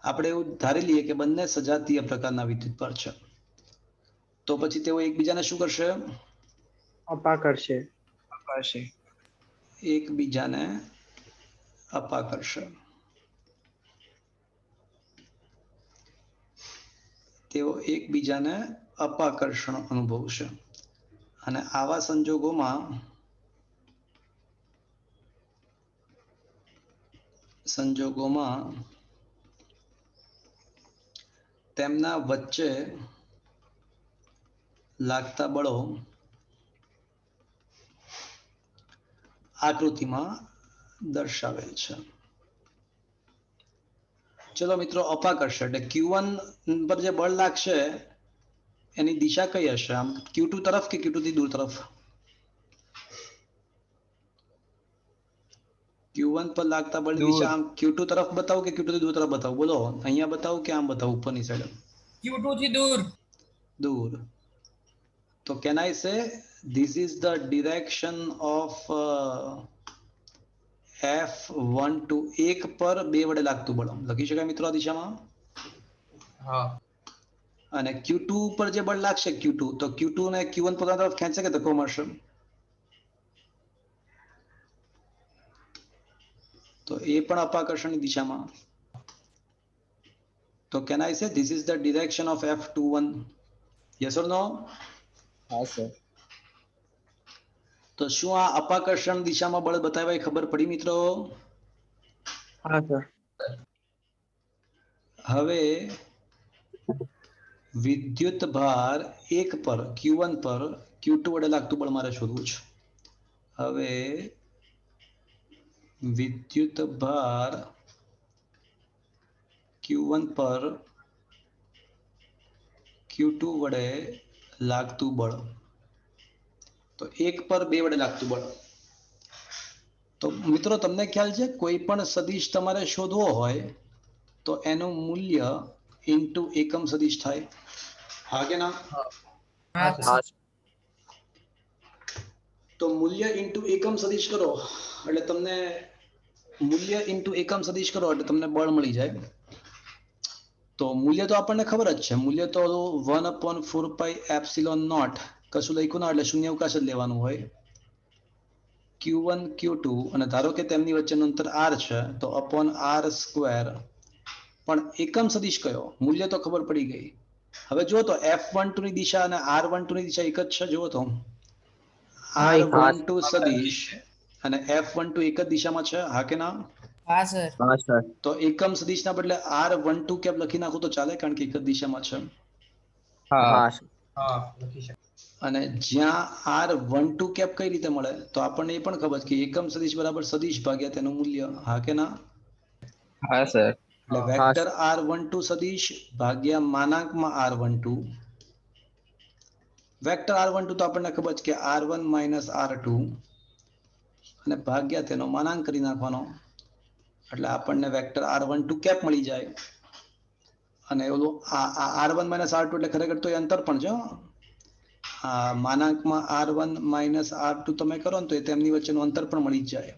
આપણે એવું ધારી લઈએ કે બંને સજાતીય પ્રકારના વિદ્યુતભાર છે. તો પછી તેઓ એકબીજાને શું કરશે? અપા કરશે. એકબીજાને અપા કરશે. તેઓ એકબીજાને અપાકર્ષણ અનુભવશે અને આવા સંજોગોમાં તેમના વચ્ચે લાગતા બળો આકૃતિમાં દર્શાવેલ છે. ચલો મિત્રો, અપાકર્ષણ એટલે Q1 પર જે બળ લાગશે એની દિશા કઈ હશે? આમ Q2 તરફ કે Q2 થી દૂર તરફ? Q1 પર લાગતા બળની દિશા આમ Q2 તરફ બતાવું કે Q2 થી દૂર તરફ બતાવું? બોલો, અહીંયા બતાવું કે આમ બતાવું? ઉપરની સાઈડ Q2 થી દૂર. દૂર. તો can I say this is the direction of F12. 1 પર 2 વડે લાગતું બળ લખી શકાય મિત્રો આ દિશામાં. હા. અને Q2 પર જે બળ લાગશે Q2, તો Q2 ને Q1 પોતાના તરફ ખેંચશે કે ધક્કો મારશે? તો એ પણ અપાકર્ષણની દિશામાં. તો can I say this is the direction of F21? Yes or no? હા સર. તો શું આ અપાકર્ષણ દિશામાં બળ બતાવ્યા એ ખબર પડી મિત્રો? હા સર. હવે વિદ્યુત ભાર 1 પર Q1 પર Q2 વડે લાગતું બળ મારે શોધવું છે. હવે વિદ્યુત ભાર Q1 પર Q2 વડે લાગતું બળ, તો 1 પર 2 વડે લાગતું બળ. તો મિત્રો તમને ખ્યાલ છે કોઈ પણ સદિશ તમારે શોધવો હોય તો એનું મૂલ્ય ઇન્ટુ એકમ સદિશ થાય. હા કે ના? હા હા સર. તો મૂલ્ય ઇન્ટુ એકમ સદિશ કરો એટલે તમને બળ મળી જાય. તો મૂલ્ય તો આપણને ખબર જ છે. મૂલ્ય તો 1/4πε0 કશું લખ્યું ના એટલે શૂન્યાવકાશ જ લેવાનું હોય. Q1 Q2 અને ધારો કે તેમની વચ્ચેનું અંતર r છે તો અપોન r સ્ક્વેર. પણ એકમ સદિશ કયો? મૂલ્ય તો ખબર પડી ગઈ. હવે જુઓ તો F12 ની દિશા અને R12 ની દિશા એક જ છે. જુઓ તો હા, એક જ. R12 સદિશ અને F12 એક જ દિશામાં છે. હા કે ના? હા સર. હા સર. તો એકમ સદિશના બદલે R12 કેપ લખી નાખું તો ચાલે, કારણ કે એક જ દિશામાં છે. હા સર. હા લખી શકે. અને જ્યાં R12 કેપ કઈ રીતે મળે? તો આપણને એ પણ ખબર છે કે એકમ સદિશ બરાબર સદિશ ભાગ્યા તેનું મૂલ્ય. હા કે ના? હા સર. એટલે વેક્ટર R12 સદિશ ભાગ્યા માનાંકમાં R12. વેક્ટર R12 તો આપણને ખબર છે કે R1 માઇનસ R2 અને ભાગ્યા તેનો માનાંક કરી નાખવાનો એટલે આપણને વેક્ટર R12 કેપ મળી જાય. અને ઓલું R1 માઇનસ R2 એટલે ખરેખર તો એ અંતર પણ છે. માનાંકમાં R1 માઇનસ R2 તમે કરો ને તો એ તેમની વચ્ચેનું અંતર પણ મળી જાય.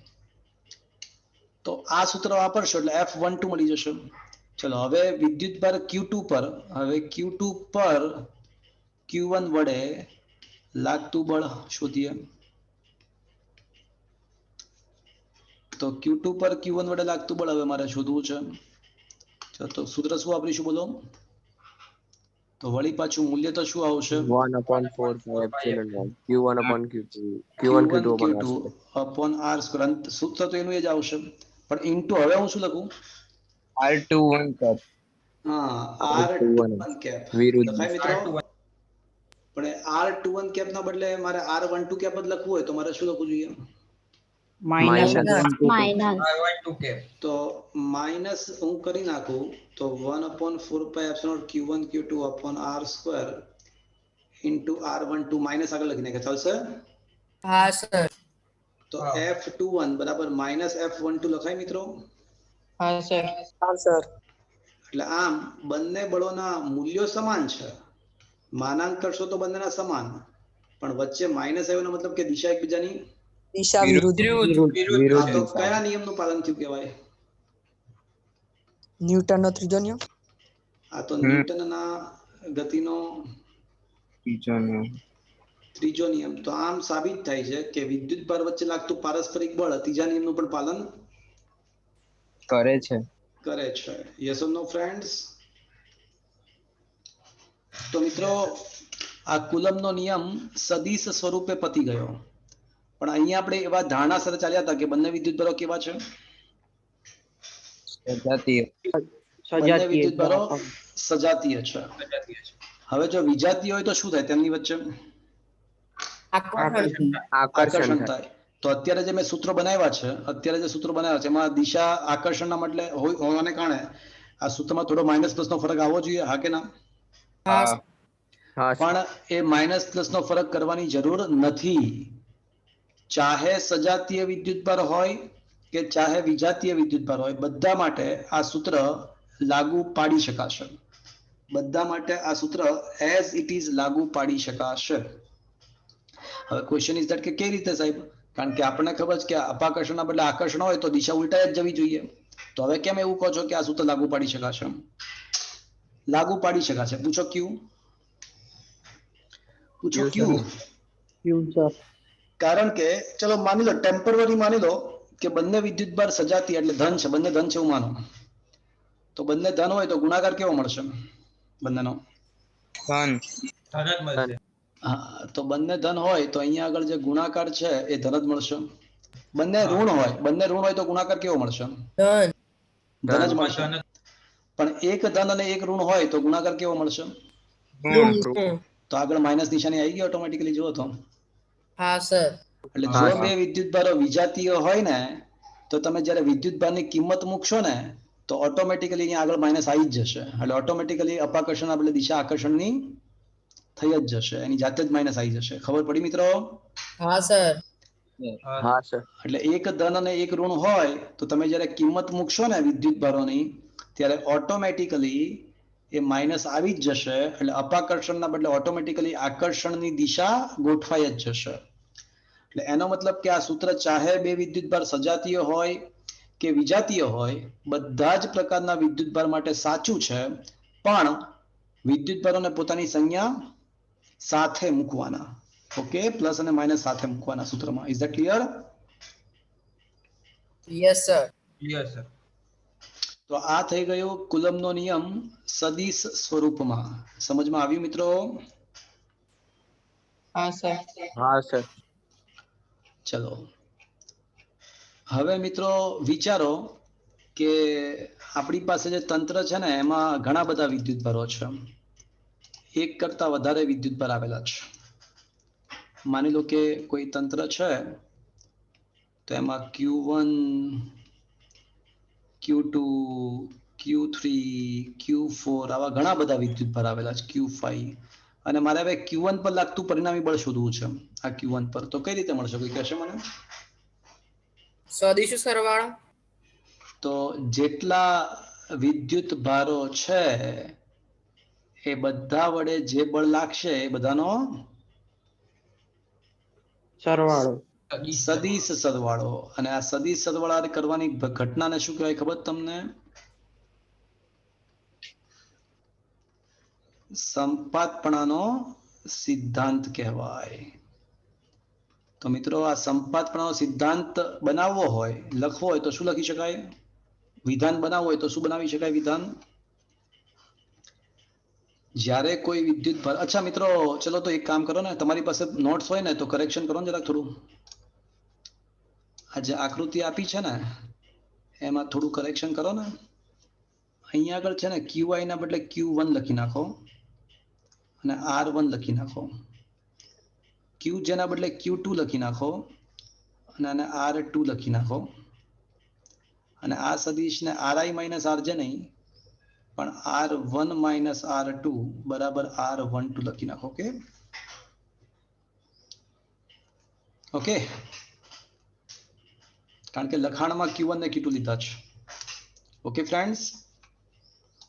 તો આ સૂત્ર વાપરશો એટલે F12 મળી જશે. ચલો હવે વિદ્યુત ભાર Q2 પર Q1 વડે લાગતું બળ શોધીએ. તો Q2 પર Q1 વડે લાગતું બળ હવે મારે શોધવું છે. તો સૂત્ર શું વાપરીશું બોલો? તો વળી પાછું મૂલ્ય તો શું આવશે? 1/4πε0 Q1 Q2 Q1 Q2 upon R square. Upon R square. સૂત્ર તો એનું એ જ આવશે, પણ ઇન્ટુ હવે હું શું લખું? R21 cap. હા, R21 R21 કેપ વિરુદ્ધ. લખાય મિત્રો. R21 પણ R21 કેપ ના બદલે મારે R12 કેપ જ લખવું હોય તો મારે શું લખવું જોઈએ? Minus R12 cap. તો માઇનસ હું કરી નાખું તો 1/4πε0 Q1 Q2 upon R square into R12 minus આગળ લખી નાખે ચાલશે? હા સર. તો હા. F21 બરાબર માઇનસ F12 લખાય મિત્રો. હા સર. એટલે આમ બંને બળોના મૂલ્યો સમાન છે. માનાંક કરશો તો બંનેના સમાન, પણ વચ્ચે માઇનસ આવ્યો મતલબ કે દિશા એકબીજાની દિશા વિરુદ્ધ. વિરુદ્ધ આ તો છે. કયા નિયમનું પાલન થયું કહેવાય? ન્યૂટનનો ત્રીજો નિયમ. આ તો ન્યૂટનના ગતિનો ત્રીજો નિયમ. તો આમ સાબિત થાય છે કે વિદ્યુત ભાર વચ્ચે લાગતું પારસ્પરિક બળ ત્રીજા નિયમનું પણ પાલન કરે છે. Yes or no friends? તો મિત્રો આ કુલમનો નિયમ સદિશ સ્વરૂપે પતી ગયો, પણ અહીંયા આપણે એવા ધારણા સાથે ચાલ્યા હતા કે બંને વિદ્યુત ભારો કેવા છે? સજાતીય. બંને સજાતીય વિદ્યુત ભારો સજાતીય છે. સજાતીય છે. હવે જો વિજાતીય હોય તો શું થાય તેમની વચ્ચે? આકર્ષણ. આકર્ષણ થાય. તો અત્યારે જે મેં સૂત્રો બનાવ્યા છે એમાં દિશા આકર્ષણના મતલબ હોવાને કારણે આ સૂત્રમાં થોડો માઇનસ પ્લસ નો ફરક આવવો જોઈએ. હા કે ના? હા સર. હા સર. પણ એ માઇનસ પ્લસ નો ફરક કરવાની જરૂર નથી. ચાહે સજાતીય વિદ્યુત ભાર હોય કે ચાહે વિજાતીય વિદ્યુત ભાર હોય, બધા માટે આ સૂત્ર લાગુ પાડી શકાશે. એઝ ઇટ ઇઝ લાગુ પાડી શકાશે. હવે ક્વેશ્ચન ઇઝ ધેટ કે કઈ રીતે સાહેબ? કારણ કે આપણને ખબર છે કે અપાકર્ષણના બદલે આકર્ષણ હોય તો દિશા ઉલટાઈ જ જવી જોઈએ. તો હવે કેમ એવું કહો છો કે આ સૂત્ર લાગુ પાડી શકાશે? લાગુ પાડી શકાશે. પૂછો ક્યુ? ક્યુ સર. કારણ કે ચલો માની લો ટેમ્પરરી માની લો કે બંને વિદ્યુતભાર સજાતીય એટલે ધન છે, બંને ધન છે એવું માનો, તો બંને ધન હોય તો ગુણાકાર કેવો મળશે બંનેનો? ધન. ધન જ મળશે. હા, તો બંને ધન હોય તો અહીંયા આગળ જે ગુણાકાર છે એ ધન જ મળશે. બંને ઋણ હોય તો ગુણાકાર કેવો મળશે? ધન. ધન જ ધન. મળશે. પણ એક ધન અને એક ઋણ હોય તો ગુણાકાર કેવો મળશે? ઋણ. તો આગળ માઇનસ નિશાની આવી ગઈ ઓટોમેટિકલી, જુઓ તો. હા સર. એટલે હા, જો સર. બે વિદ્યુતભારો વિજાતીય હોય ને તો તમે જ્યારે વિદ્યુતભારની કિંમત મૂકશો ને તો ઓટોમેટિકલી અહીંયા આગળ માઇનસ આવી જ જશે. એટલે ઓટોમેટિકલી અપાકર્ષણ આપણે દિશા આકર્ષણની થઈ જ જશે, એની જાતે જ માઇનસ આવી જશે. ખબર પડી મિત્રો? હા સર. હા સર. એટલે એક ધન અને એક ઋણ હોય તો તમે જ્યારે કિંમત મૂકશો ને વિદ્યુતભારોની ત્યારે ઓટોમેટિકલી એ માઇનસ આવી જ જશે. એટલે અપાકર્ષણના બદલે ઓટોમેટિકલી આકર્ષણની દિશા ગોઠવાઈ જ જશે. એટલે એનો મતલબ કે આ સૂત્ર ચાહે બે વિદ્યુતભાર સજાતીય હોય કે વિજાતીય હોય, બધા જ પ્રકારના વિદ્યુતભાર માટે સાચું છે, પણ વિદ્યુતભારોને પોતાની સંજ્ઞા સાથે મૂકવાના. ઓકે, પ્લસ અને માઇનસ સાથે મૂકવાના સૂત્રમાં. Is that clear? Yes sir. Clear sir. તો આ થઈ ગયો કુલમનો નિયમ સદિશ સ્વરૂપમાં. સમજમાં આવ્યું મિત્રો? હા સર. હા સર. ચલો હવે મિત્રો વિચારો કે આપણી પાસે જે તંત્ર છે ને એમાં ઘણા બધા વિદ્યુતભારો છે, એક કરતા વધારે વિદ્યુતભાર આવેલા છે. માની લો કે કોઈ તંત્ર છે તો એમાં Q1, Q2, Q3, Q4 આવા ઘણા બધા વિદ્યુતભાર આવેલા છે, Q5. અને મારે હવે Q1 પર લાગતું પરિણામી બળ શોધવું છે. આ Q1 પર તો કઈ રીતે મળશે, કોઈ કહેશે મને? સદિશ સરવાળો. તો જેટલા વિદ્યુત ભારો છે એ બધા વડે જે બળ લાગશે એ બધાનો સરવાળો. સદિશ સરવાળો. અને આ સદિશ સરવાળા કરવાની ઘટનાને શું કહેવાય ખબર તમને? સંપાતપણાનો સિદ્ધાંત કહેવાય. તો મિત્રો આ સંપાતપણાનો સિદ્ધાંત બનાવવો હોય, લખવો હોય તો શું લખી શકાય? વિધાન બનાવવું હોય તો શું બનાવી શકાય વિધાન? જ્યારે કોઈ વિદ્યુત ભાર, અચ્છા મિત્રો ચલો તો એક કામ કરો ને, તમારી પાસે નોટ્સ હોય ને તો કરેક્શન કરો ને જરાક થોડું. આ જે આકૃતિ આપી છે ને એમાં થોડું કરેક્શન કરો ને. અહીંયા આગળ છે ને QI ના બદલે Q1 લખી નાખો અને R1 લખી નાખો. Q જેના બદલે Q2 લખી નાખો અને આને R2 લખી નાખો. અને આ સદિશને Ri માઇનસ Rj નહીં પણ R1 માઇનસ R2 બરાબર R12 લખી નાખો. ઓકે ઓકે, કારણ કે લખાણમાં Q1 ને Q2 લીધા છે. ઓકે ફ્રેન્ડ્સ,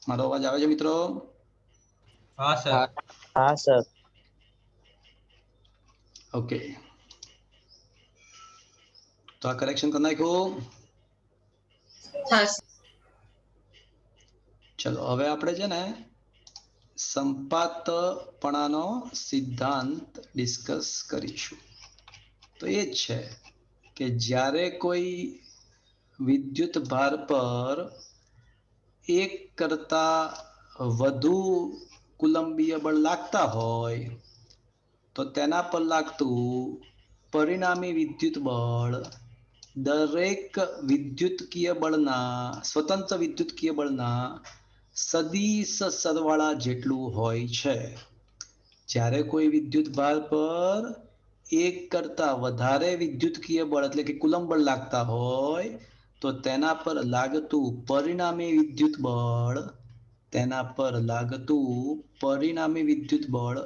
મારો અવાજ આવે છે મિત્રો? હા સર. હા સર. ઓકે, તો આ કરેક્શન કરી નાખ્યું. હા ચલો હવે આપણે છે ને સંપાતપણાનો સિદ્ધાંત ડિસ્કસ કરીશું. તો એ જ છે કે જ્યારે કોઈ વિદ્યુત ભાર પર એક કરતા વધુ કુલંબીય બળ લાગતા હોય તો તેના પર લાગતું પરિણામી વિદ્યુત બળ દરેક વિદ્યુતકીય બળના, સ્વતંત્ર વિદ્યુતકીય બળના સદિશ સરવાળા જેટલું હોય છે. જ્યારે કોઈ વિદ્યુત ભાર પર એક કરતા વધારે વિદ્યુતકીય બળ એટલે કે કુલંબ બળ લાગતા હોય તો તેના પર લાગતું પરિણામી વિદ્યુત બળ, તેના પર લાગતું પરિણામી વિદ્યુત બળ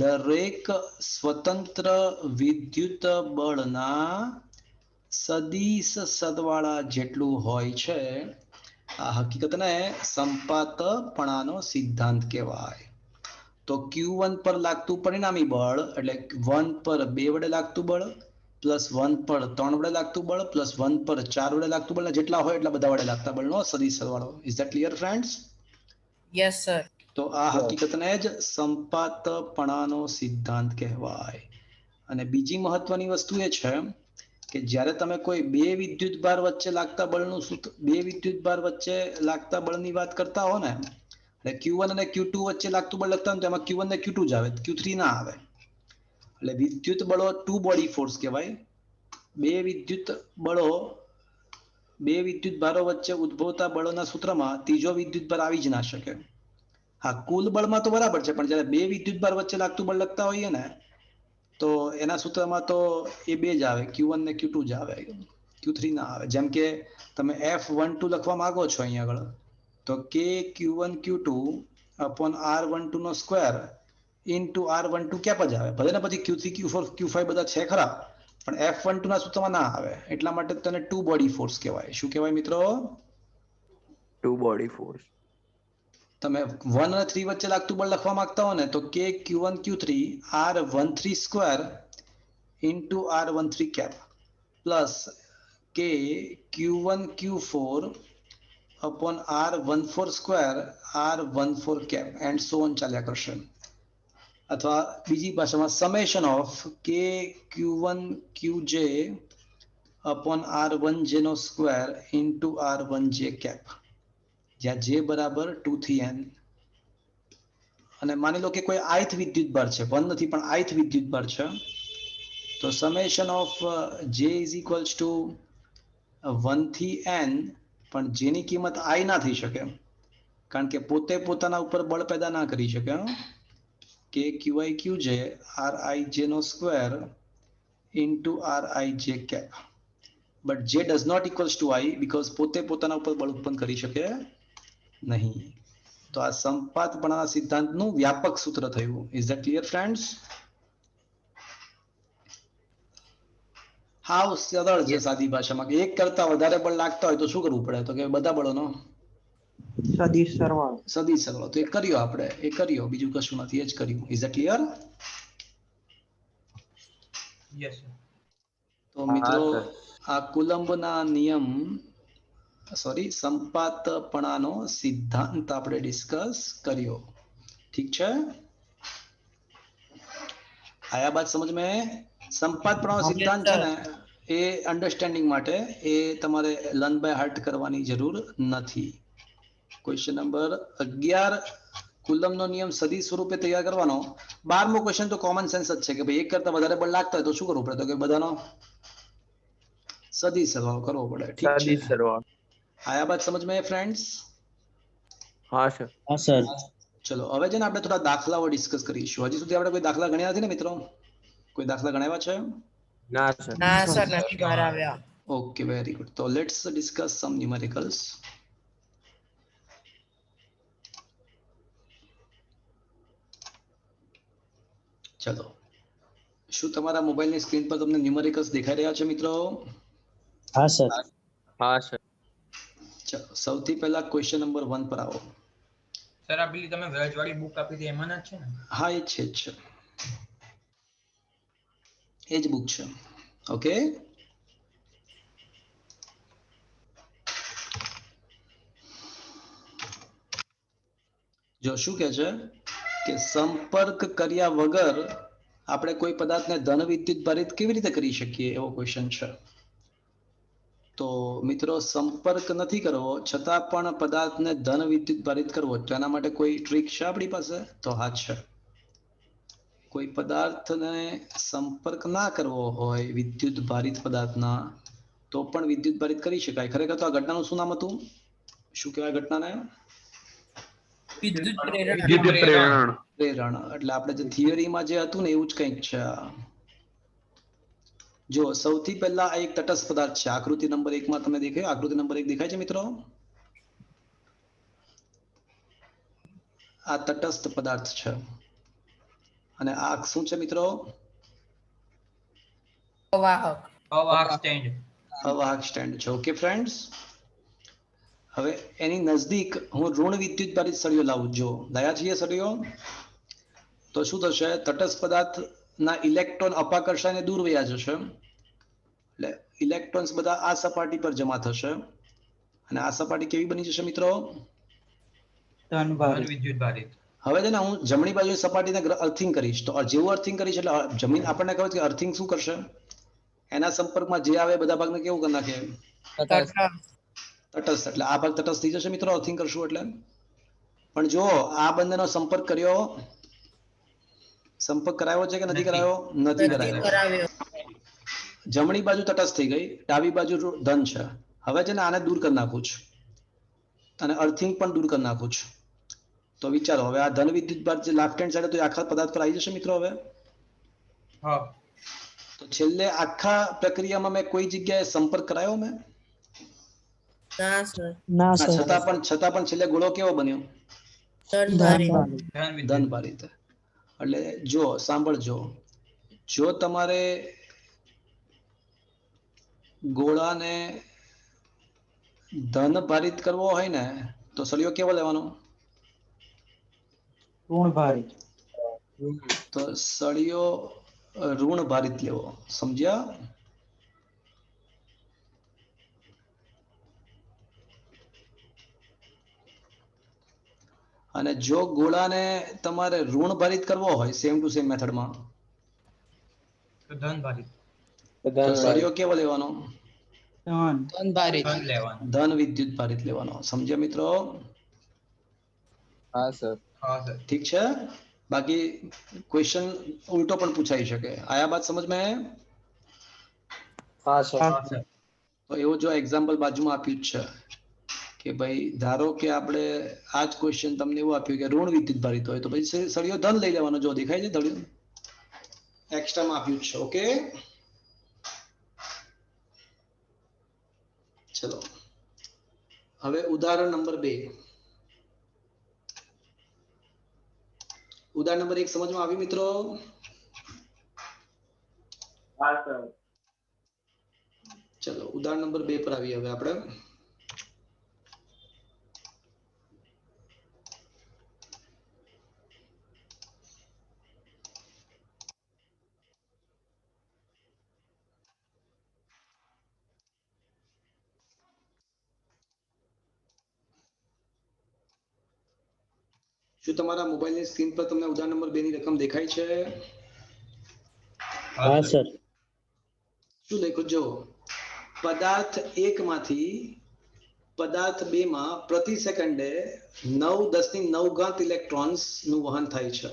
દરેક સ્વતંત્ર વિદ્યુત બળના સદિશ સરવાળા જેટલું હોય છે. આ હકીકતને સંપાતપણાનો સિદ્ધાંત કહેવાય. તો Q1 પર લાગતું પરિણામી બળ એટલે 1 પર 2 વડે લાગતું બળ પ્લસ 1 પર 3 વડે લાગતું બળ પ્લસ 1 પર 4 વડે લાગતું બળ, જેટલા હોય એટલા બધા વડે લાગતા બળનો સદિશ સરવાળો. Is that clear friends? Yes sir. તો આ હકીકતને જ સંપાતપણાનો સિદ્ધાંત કહેવાય. અને બીજી મહત્વની વસ્તુ એ છે કે જ્યારે તમે કોઈ બે વિદ્યુતભાર વચ્ચે લાગતા બળનું સૂત્ર, બે વિદ્યુતભાર વચ્ચે લાગતા બળની વાત કરતા હો ને, એટલે Q1 અને Q2 વચ્ચે લાગતું બળ લખતા હોય તો એમાં Q1 ને Q2 જ આવે, Q3 ના આવે. એટલે વિદ્યુત બળો ટુ બોડી ફોર્સ કહેવાય. બે વિદ્યુત બળો, બે વિદ્યુત ભારો વચ્ચે ઉદ્ભવતા બળોના સૂત્રમાં ત્રીજો વિદ્યુત ભાર આવી જ ના શકે. હા, કુલ બળમાં તો બરાબર છે, પણ જ્યારે બે વિદ્યુત ભાર વચ્ચે લાગતું બળ લખતા હોઈએ ને તો એના સૂત્રમાં તો એ બે જ આવે, Q1 ને Q2 જ આવે, Q3 ના આવે. જેમ કે તમે F12 લખવા માંગો છો અહીંયા આગળ, તો K Q1 Q2 upon R12 નો સ્ક્વેર ઇન્ટુ R12 કેપ જ આવે. ભલે ને પછી Q3 Q4 Q5 બધા છે ખરા, પણ F12 ના સૂત્રમાં ના આવે. એટલા માટે તેને ટુ બોડી ફોર્સ કહેવાય. શું કહેવાય મિત્રો? Two body force. તમે 1 અને 3 વચ્ચે લાગતું બળ લખવા માંગતા હો ને તો K Q1 Q3 R13 square into R13 cap plus K Q1 Q4 upon R14 square R14 cap and so on ચાલ્યા કરશે. અથવા બીજી ભાષામાં summation of K Q1 QJ upon R1J નો સ્ક્વેર ઇન્ટુ R1J કેપ, જ્યાં J બરાબર 2 થી n. અને માની લો કે કોઈ ith વિદ્યુત ભાર છે, 1 નથી પણ ith વિદ્યુત ભાર છે, તો summation of J is equals to 1 થી n, પણ જેની કિંમત I ના થઈ શકે કારણ કે પોતે પોતાના ઉપર બળ પેદા ના કરી શકે. K QI QJ RIJ નો square into RIJ cap, but J does not equals to I because પોતે પોતાના ઉપર બળ ઉત્પન્ન કરી શકે નહીં. તો આ સંપાતપણાના સિદ્ધાંતનું વ્યાપક સૂત્ર થયું. Is that clear friends? How સરળ છે સાદી ભાષામાં, કે એક કરતા વધારે બળ લાગતા હોય તો શું કરવું પડે? તો કે બધા બળોનો સદિશ સરવાળો. સદિશ સરવાળો. તો એ કર્યો આપણે, એ કર્યો, બીજું કશું નથી, એ જ કર્યું. Is that clear? Yes sir. તો મિત્રો આ કુલંબના નિયમ, સોરી, સંપાતપણાનો સિદ્ધાંત આપણે ડિસ્કસ કર્યો. ઠીક છે? આયા બાત સમજ મેં? સંપાતપણાનો સિદ્ધાંત છે ને એ અન્ડરસ્ટેન્ડિંગ માટે એ તમારે લર્ન બાય હાર્ટ કરવાની જરૂર નથી. ક્વેશ્ચન નંબર 11, કુલમ્બનો નિયમ સદિશ સ્વરૂપે તૈયાર કરવાનો. 12મો ક્વેશ્ચન તો કોમન સેન્સ જ છે કે ભાઈ એક કરતા વધારે બળ લાગતા હોય તો શું કરવું પડે? તો કે બધાનો સદિશ સરવાળો કરવો પડે. ઠીક છે? સદિશ સરવાળો. આયા બાત સમજ મેં ફ્રેન્ડ્સ? હા સર. હા સર. ચલો હવે છે ને આપણે થોડા દાખલાઓ ડિસ્કસ કરીશું. હજી સુધી આપણે કોઈ દાખલા ગણ્યા નથી ને મિત્રો? કોઈ દાખલા ગણાવ્યા છે? ના સર. ના સર, નથી કરાવ્યા. Okay, very good. તો લેટ્સ ડિસ્કસ સમ ન્યુમેરિકલ્સ. ચલો, શું તમારા મોબાઈલની સ્ક્રીન પર તમને ન્યુમેરિકલ્સ દેખાઈ રહ્યા છે મિત્રો? હા સર. હા સર. ચલો, સૌથી પહેલા ક્વેશ્ચન નંબર 1 પર આવો. સર આ પેલી તમે વેજ વાળી બુક આપી હતી એમાં જ છે ને? હા, એ છે જ છે, એ જ બુક છે. ઓકે, જો શું કે છે કે સંપર્ક કર્યા વગર આપણે કોઈ પદાર્થને ધન વિદ્યુત ભારિત કેવી રીતે કરી શકીએ, એવો ક્વેશ્ચન છે. તો મિત્રો, સંપર્ક નથી કરવો છતાં પણ પદાર્થને ધન વિદ્યુત ભારિત કરવો, તો એના માટે કોઈ ટ્રીક છે આપણી પાસે? તો હા છે. કોઈ પદાર્થને સંપર્ક ના કરવો હોય વિદ્યુત ભારિત પદાર્થના, તો પણ વિદ્યુત ભારિત કરી શકાય. ખરેખર તો આ ઘટનાનું શું નામ હતું? શું કહેવાય ઘટનાને? વિદ્યુત પ્રેરણ. વિદ્યુત પ્રેરણ. પ્રેરણ. એટલે આપણે જે થિયરીમાં જે હતું ને એવું જ કંઈક છે. જો સૌથી પહેલા આ એક તટસ્થ પદાર્થ છે. આકૃતિ નંબર 1 માં તમને દેખાય? આકૃતિ નંબર 1 દેખાય છે મિત્રો? આ તટસ્થ પદાર્થ છે અને આ શું છે મિત્રો? વાહક. અવાહક સ્ટેન્ડ. અવાહક સ્ટેન્ડ છે. ઓકે ફ્રેન્ડ્સ, હવે એની નજદીક હું ઋણ વિદ્યુત ભારિત સળિયો લાવું. જો લાયા છીએ સળિયો, તો શું થશે? તટસ્થ પદાર્થના ઇલેક્ટ્રોન અપાકર્ષાને દૂર વયા જશે, એટલે ઇલેક્ટ્રોન્સ બધા આ સપાટી પર જમા થશે અને આ સપાટી કેવી બની જશે મિત્રો? ધન ધન ભારિત. વિદ્યુત ભારિત. હવે છે ને હું જમણી બાજુ સપાટીને અર્થિંગ કરીશ, તો જેવું અર્થિંગ કરીશ એટલે જમીન આપણને ખબર છે કે અર્થિંગ શું કરશે? એના સંપર્કમાં જે આવે એ બધા ભાગને કેવું કરી નાખે? તટસ્થ. તટસ્થ. એટલે આ ભાગ તટસ્થ થઈ જશે મિત્રો, અર્થિંગ કરશું એટલે. પણ જો આ બંનેનો સંપર્ક કર્યો, સંપર્ક કરાયો છે કે નથી કરાયો? નથી કરાયો. કરાવ્યો. જમણી બાજુ તટસ્થ થઈ ગઈ, ડાબી બાજુ ધન છે. હવે છે ને આને દૂર કરી નાખું છું અને અર્થિંગ પણ દૂર કરી નાખું છું. તો વિચારો હવે આ ધન વિદ્યુત ભાર જે લેફ્ટ હેન્ડ સાઈડ તો આખા પદાર્થ પર આવી જશે મિત્રો. હવે હા તો છેલ્લે આખા પ્રક્રિયામાં મેં કોઈ જગ્યાએ સંપર્ક કરાયો મેં? ના સર. ના હા, સર. છતાં પણ છેલ્લે ગોળો કેવો બન્યો? ધનભારી. ધન વિદ્યુત. ધન ભારિત. એટલે જો સાંભળજો, જો તમારે ગોળાને ધન ભારિત કરવો હોય ને તો સળિયો કેવો લેવાનો? ઋણ ભારિત. તો સળિયો ઋણ ભારિત લેવો. સમજ્યા? અને જો ગોળાને તમારે ઋણ ભારિત કરવો હોય સેમ ટુ સેમ મેથડમાં તો ધન ભારિત. તો સળિયો કેવો લેવાનો? ધન. ધનભારી. ધન લેવાનું. ધન વિદ્યુત ભારિત લેવાનો. સમજ્યા મિત્રો? હા સર. હા સર. ઠીક છે. બાકી ક્વેશ્ચન ઉલટો પણ પૂછાઈ શકે. આયા બાત સમજ में? હા સર. હા સર. તો એવું જો એક્ઝામ્પલ બાજુમાં આપ્યું જ છે કે ભાઈ ધારો કે આપણે આ જ ક્વેશ્ચન તમને એવું આપ્યું કે ઋણ વિદ્યુત ભારિત હોય તો પછી સળિયો ધન લઈ લેવાનો. જો દેખાય છે સળિયો એક્સ્ટ્રામાં આપ્યું જ છે. ઓકે, ચલો હવે ઉદાહરણ નંબર 2. ઉદાહરણ નંબર 1 સમજમાં આવ્યું મિત્રો? ચલો ઉદાહરણ નંબર 2 પર આવીએ હવે આપણે. શું તમારા મોબાઈલની સ્ક્રીન પર તમને ઉદાહરણ નંબર 2 ની રકમ દેખાય છે? હા સર. શું લખ્યું જો? પદાર્થ 1 માંથી પદાર્થ 2 માં પ્રતિ સેકન્ડે 9 × 10⁹ ઇલેક્ટ્રોન્સ નું વહન થાય છે.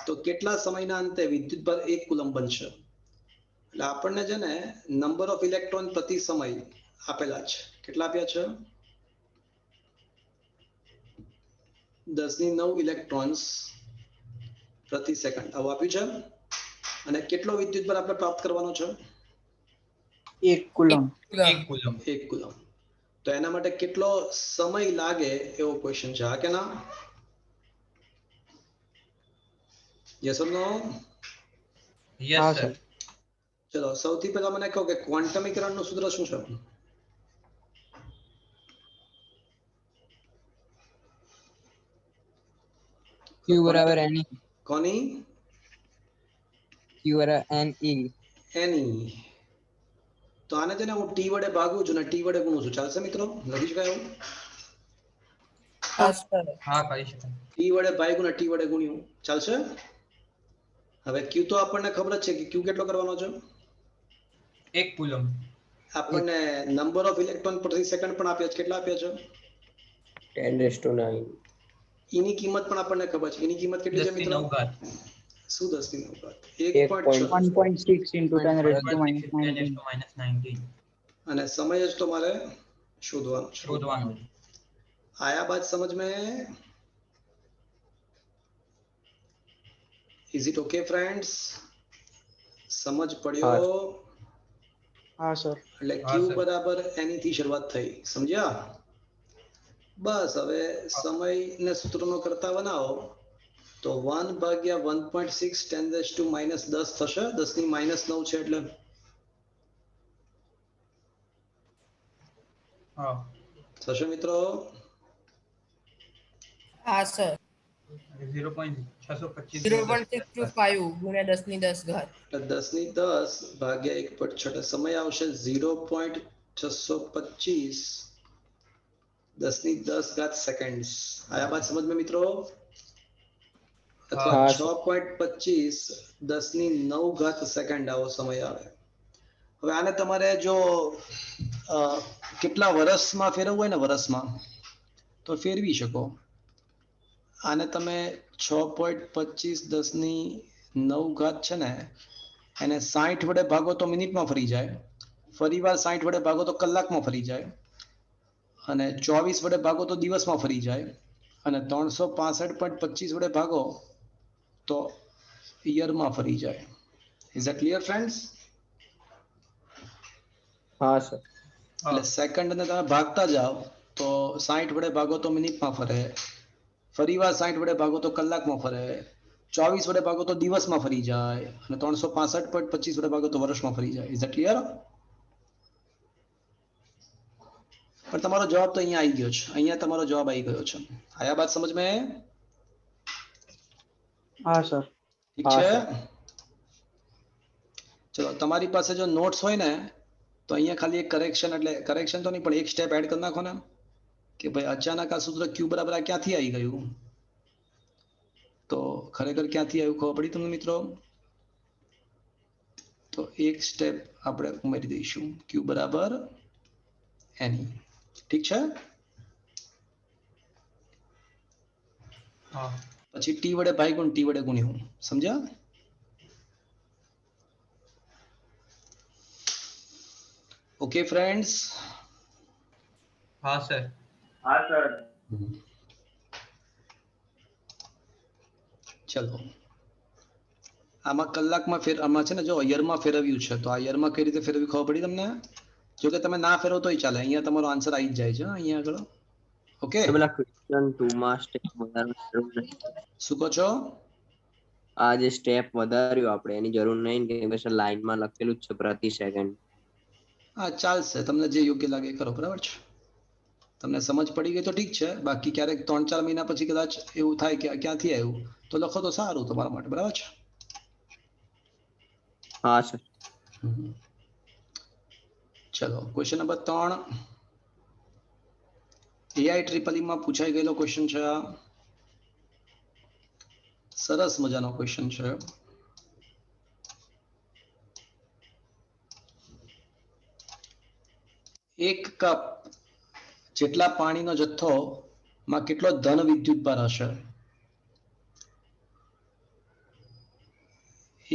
તો કેટલા સમયના અંતે વિદ્યુતભાર 1 કુલમ્બ બનશે? એટલે આપણને છે ને નંબર ઓફ ઇલેક્ટ્રોન પ્રતિ સમય આપેલા છે. કેટલા આપ્યા છે? 10⁹ ઇલેક્ટ્રોન્સ પ્રતિ સેકન્ડ આવું આપ્યું છે. અને કેટલો વિદ્યુતભાર આપણે પ્રાપ્ત કરવાનો છે? 1 કુલમ. 1 કુલમ. 1 કુલમ. તો એના માટે કેટલો સમય લાગે એવો ક્વેશ્ચન છે. હા કે ના? Yes or no? યસ હા સર. ચલો સૌથી પહેલા મને કહો કે ક્વોન્ટમીકરણનું સૂત્ર શું છે? Q બરાબર NE. કોની? Q બરાબર NE. એની. તો આને છે ને હું ટી વડે ભાગું છું ને ટી વડે ગુણું છું. ચાલશે મિત્રો? લખી શકાય એવું? હા સર. હા કરી શકાય. ટી વડે ભાગ્યું ને ટી વડે ગુણ્યું. ચાલશે? હવે ક્યુ તો આપણને ખબર જ છે કે ક્યુ કેટલો કરવાનો છે? 1 કુલમ. આપણને નંબર ઓફ ઇલેક્ટ્રોન પ્રતિ સેકન્ડ પણ આપ્યા છે. કેટલા આપ્યા છે? 10⁹. એની કિંમત પણ આપણને ખબર છે. એની કિંમત કેટલી છે મિત્રો? 10⁹ શું 10⁹? 1.6 into 10⁻⁻19. -19 અને સમય જ તો મારે શોધવાનો છે. શોધવાનું છે. आया बात समझ में? Is it okay friends? समझ પડ્યો? હા સર. એટલે હા, Q સર. બરાબર એની થી શરૂઆત થઈ. સમજ્યા? બસ હવે સમયને સૂત્રનો કરતા બનાવો તો 1/1.6 10⁻⁻10 થશે. 10⁻⁹ છે એટલે હા. થશે મિત્રો? હા સર. 0.625 0.625 ગુણ્યા 10⁻10 ઘાત. એટલે 10⁻10 ભાગ્યા 1/6 સમય આવશે 0.625 10⁻10 ઘાત સેકન્ડ. આયા બાત સમજ में મિત્રો? અથવા હા. 6.25 10⁻9 ઘાત સેકન્ડ આવો સમય આવે. હવે આને તમારે જો કેટલા વર્ષમાં ફેરવવું હોય ને વર્ષમાં તો ફેરવી શકો. આને તમે 6.25 10 ની 9 ઘાત છે ને એને 60 વડે ભાગો તો મિનિટમાં ફરી જાય, ફરીવાર 60 વડે ભાગો તો કલાકમાં ફરી જાય, અને 24 વડે ભાગો તો દિવસમાં ફરી જાય, અને 365.25 વડે ભાગો તો યરમાં ફરી જાય. Is that clear friends? હા સર. એટલે સેકન્ડ ને તમે ભાગતા જાઓ તો 60 વડે ભાગો તો મિનિટમાં ફરે, ફરીવાર 60 વડે ભાગો તો કલાકમાં ફરે, 24 વડે ભાગો તો દિવસમાં ફરી જાય, અને 365.25 વડે ભાગો તો વર્ષમાં ફરી જાય. Is that clear? પણ તમારો જવાબ તો અહીંયા આવી ગયો છે, અહીંયા તમારો જવાબ આવી ગયો છે. આયા બાત સમજ में? हाँ सर. ઠીક છે. ચલો તમારી પાસે જો નોટ્સ હોય ને તો અહીંયા ખાલી એક કરેક્શન, એટલે કરેક્શન તો નહીં પણ એક સ્ટેપ એડ કરી નાખો ને કે ભાઈ અચાનક આ સૂત્ર ક્યુ બરાબર આ ક્યાંથી આવી ગયું, તો ખરેખર ક્યાંથી આવ્યું ખબર પડી તમને મિત્રો? તો એક સ્ટેપ આપણે ઉમેરી દઈશું, ક્યુ બરાબર એની. ઠીક છે. હા પછી ટી વડે ભાગ્યું, ટી વડે ગુણ્યું. સમજ્યા? Okay friends? હા સર. ચલો આમાં કલાકમાં આમાં છે ને જો યરમાં ફેરવ્યું છે, તો આ યરમાં કઈ રીતે ફેરવ્યું ખબર પડી તમને? જો કે તમે ના ફેરવો તોય ચાલે, અહીંયા તમારો આન્સર આવી જ જાય છે અહીંયા આગળ. ઓકે, તો પેલા ક્વેશ્ચન 2 માં સ્ટેપ વધારવાની જરૂર નહીં. શું કહો છો? આ જે સ્ટેપ વધાર્યું આપણે એની જરૂર નહીં કે પછી લાઈનમાં લખેલું જ છે પ્રતિ સેકન્ડ. હા ચાલશે, તમને જે યોગ્ય લાગે એ કરો. બરાબર છે, તમને સમજ પડી ગઈ તો ઠીક છે. બાકી ક્યારેક 3-4 મહિના પછી કદાચ એવું થાય કે ક્યાંથી આવ્યું તો લખો તો સારું તમારા માટે. બરાબર છે? હા સર. ચલો ક્વેશ્ચન નંબર 3 AI માં પૂછાઈ ગયેલો ક્વેશ્ચન છે. આ સરસ મજાનો ક્વેશ્ચન છે. એક કપ જેટલા પાણીનો જથ્થો માં કેટલો ધન વિદ્યુતભાર હશે?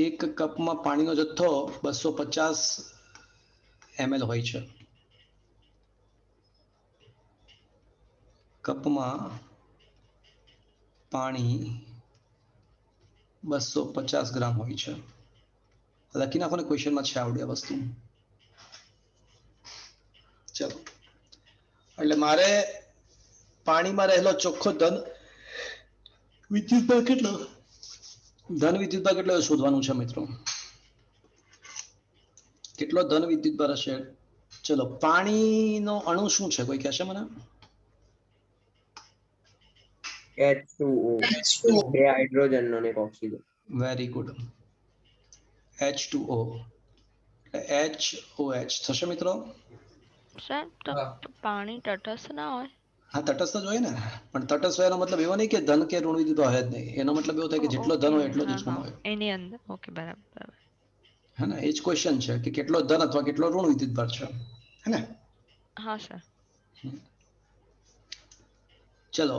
એક કપમાં પાણીનો જથ્થો 250 ml હોય છે. કપમાં પાણી 250 ગ્રામ હોય છે. લખી નાખો ને, ક્વેશ્ચનમાં છે આવડે વસ્તુ. ચલો, એટલે મારે પાણીમાં રહેલો ચોખ્ખો ધન વિદ્યુતભાર કેટલો શોધવાનું છે મિત્રો. કેટલો ધન વિદ્યુતભાર હશે? ચલો, પાણીનો અણુ શું છે કોઈ કહેશે મને? H2O. બે હાઇડ્રોજન નો ને એક ઓક્સિજન. Very good. H2O એટલે HOH થશે મિત્રો. સર તો હા. પાણી તટસ્થ ના હોય? હા, તટસ્થ જ હોય ને, પણ તટસ્થ હોય એનો મતલબ એવો નહીં કે ધન કે ઋણ વિદ્યુત હોય જ નહીં. એનો મતલબ એવો થાય કે જેટલો ધન હોય એટલો જ ઋણ હોય. એની અંદર ઓકે બરાબર બરાબર. હે ને? એ જ ક્વેશ્ચન છે કે કેટલો ધન અથવા કેટલો ઋણ વિદ્યુતભાર છે. હે ને? હા સર. ચલો,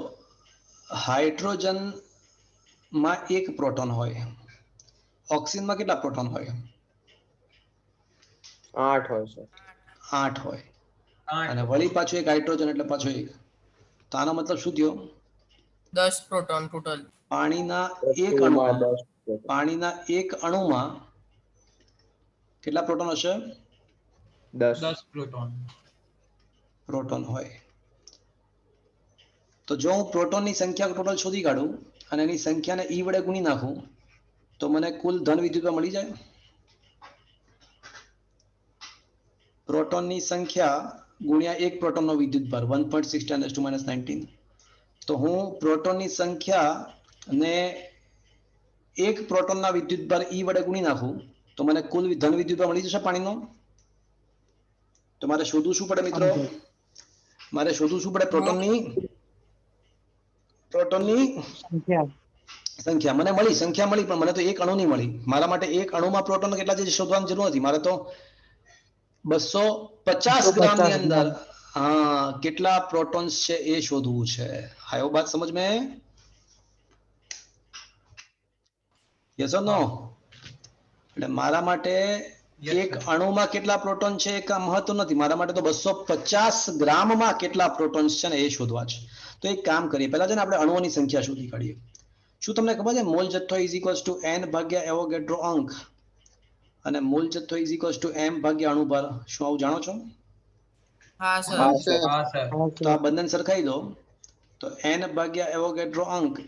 હાઇડ્રોજન માં એક પ્રોટોન હોય, ઓક્સિજનમાં કેટલા પ્રોટોન હોય? 8 હોય સર. 8 હોય. આઠ. અને વળી પાછું એક હાઇડ્રોજન એટલે પાછો એક. તો આનો મતલબ શું થયો? 10 પ્રોટોન ટોટલ. પાણીના એક વસ્તુમાં અણુમાં 10. પાણીના એક અણુમાં કેટલા પ્રોટોન હશે? 10. 10 પ્રોટોન. પ્રોટોન હોય. તો જો હું પ્રોટોનની સંખ્યા ટોટલ શોધી કાઢું અને એની સંખ્યાને E વડે ગુણી નાખું તો મને કુલ ધન વિદ્યુતભાર મળી જાય. પ્રોટોનની સંખ્યા ગુણ્યા એક પ્રોટોનનો વિદ્યુતભાર 1.6 × 10⁻⁹. તો હું પ્રોટોનની સંખ્યા ને એક પ્રોટોનના વિદ્યુતભાર E વડે ગુણી નાખું તો મને કુલ ધન વિદ્યુતભાર મળી જશે પાણીનો. તો મારે શોધવું શું પડે મિત્રો? મારે શોધવું શું પડે? પ્રોટોનની સંખ્યા. મને મળી, સંખ્યા મળી, પણ મને તો એક અણુ નહીં મળી. મારા માટે એક અણુમાં પ્રોટોન કેટલા છે શોધવાની જરૂર નથી. મારે તો 250 ગ્રામ ની અંદર हाँ કેટલા પ્રોટોન્સ છે એ શોધવું છે આયો बात समझ में यस और नो એટલે મારા માટે એક અણુમાં કેટલા પ્રોટોન છે એ કામ મહત્વ નથી મારા માટે તો 250 ગ્રામમાં કેટલા પ્રોટોન્સ છે ને એ શોધવા છે તો એક કામ કરીએ પહેલા છે ને આપણે અણુઓની સંખ્યા શોધી કાઢીએ શું તમને ખબર છે મોલ જથ્થો n ભાગ્યા એવોગેડ્રો અંક અને મોલ જથ્થો m ભાગ્યા અણુભાર શું આવું જાણો છો હા સર હા સર તો આ બંધન સરખાઈ દો તો n ભાગ્યા એવોગેડ્રો અંક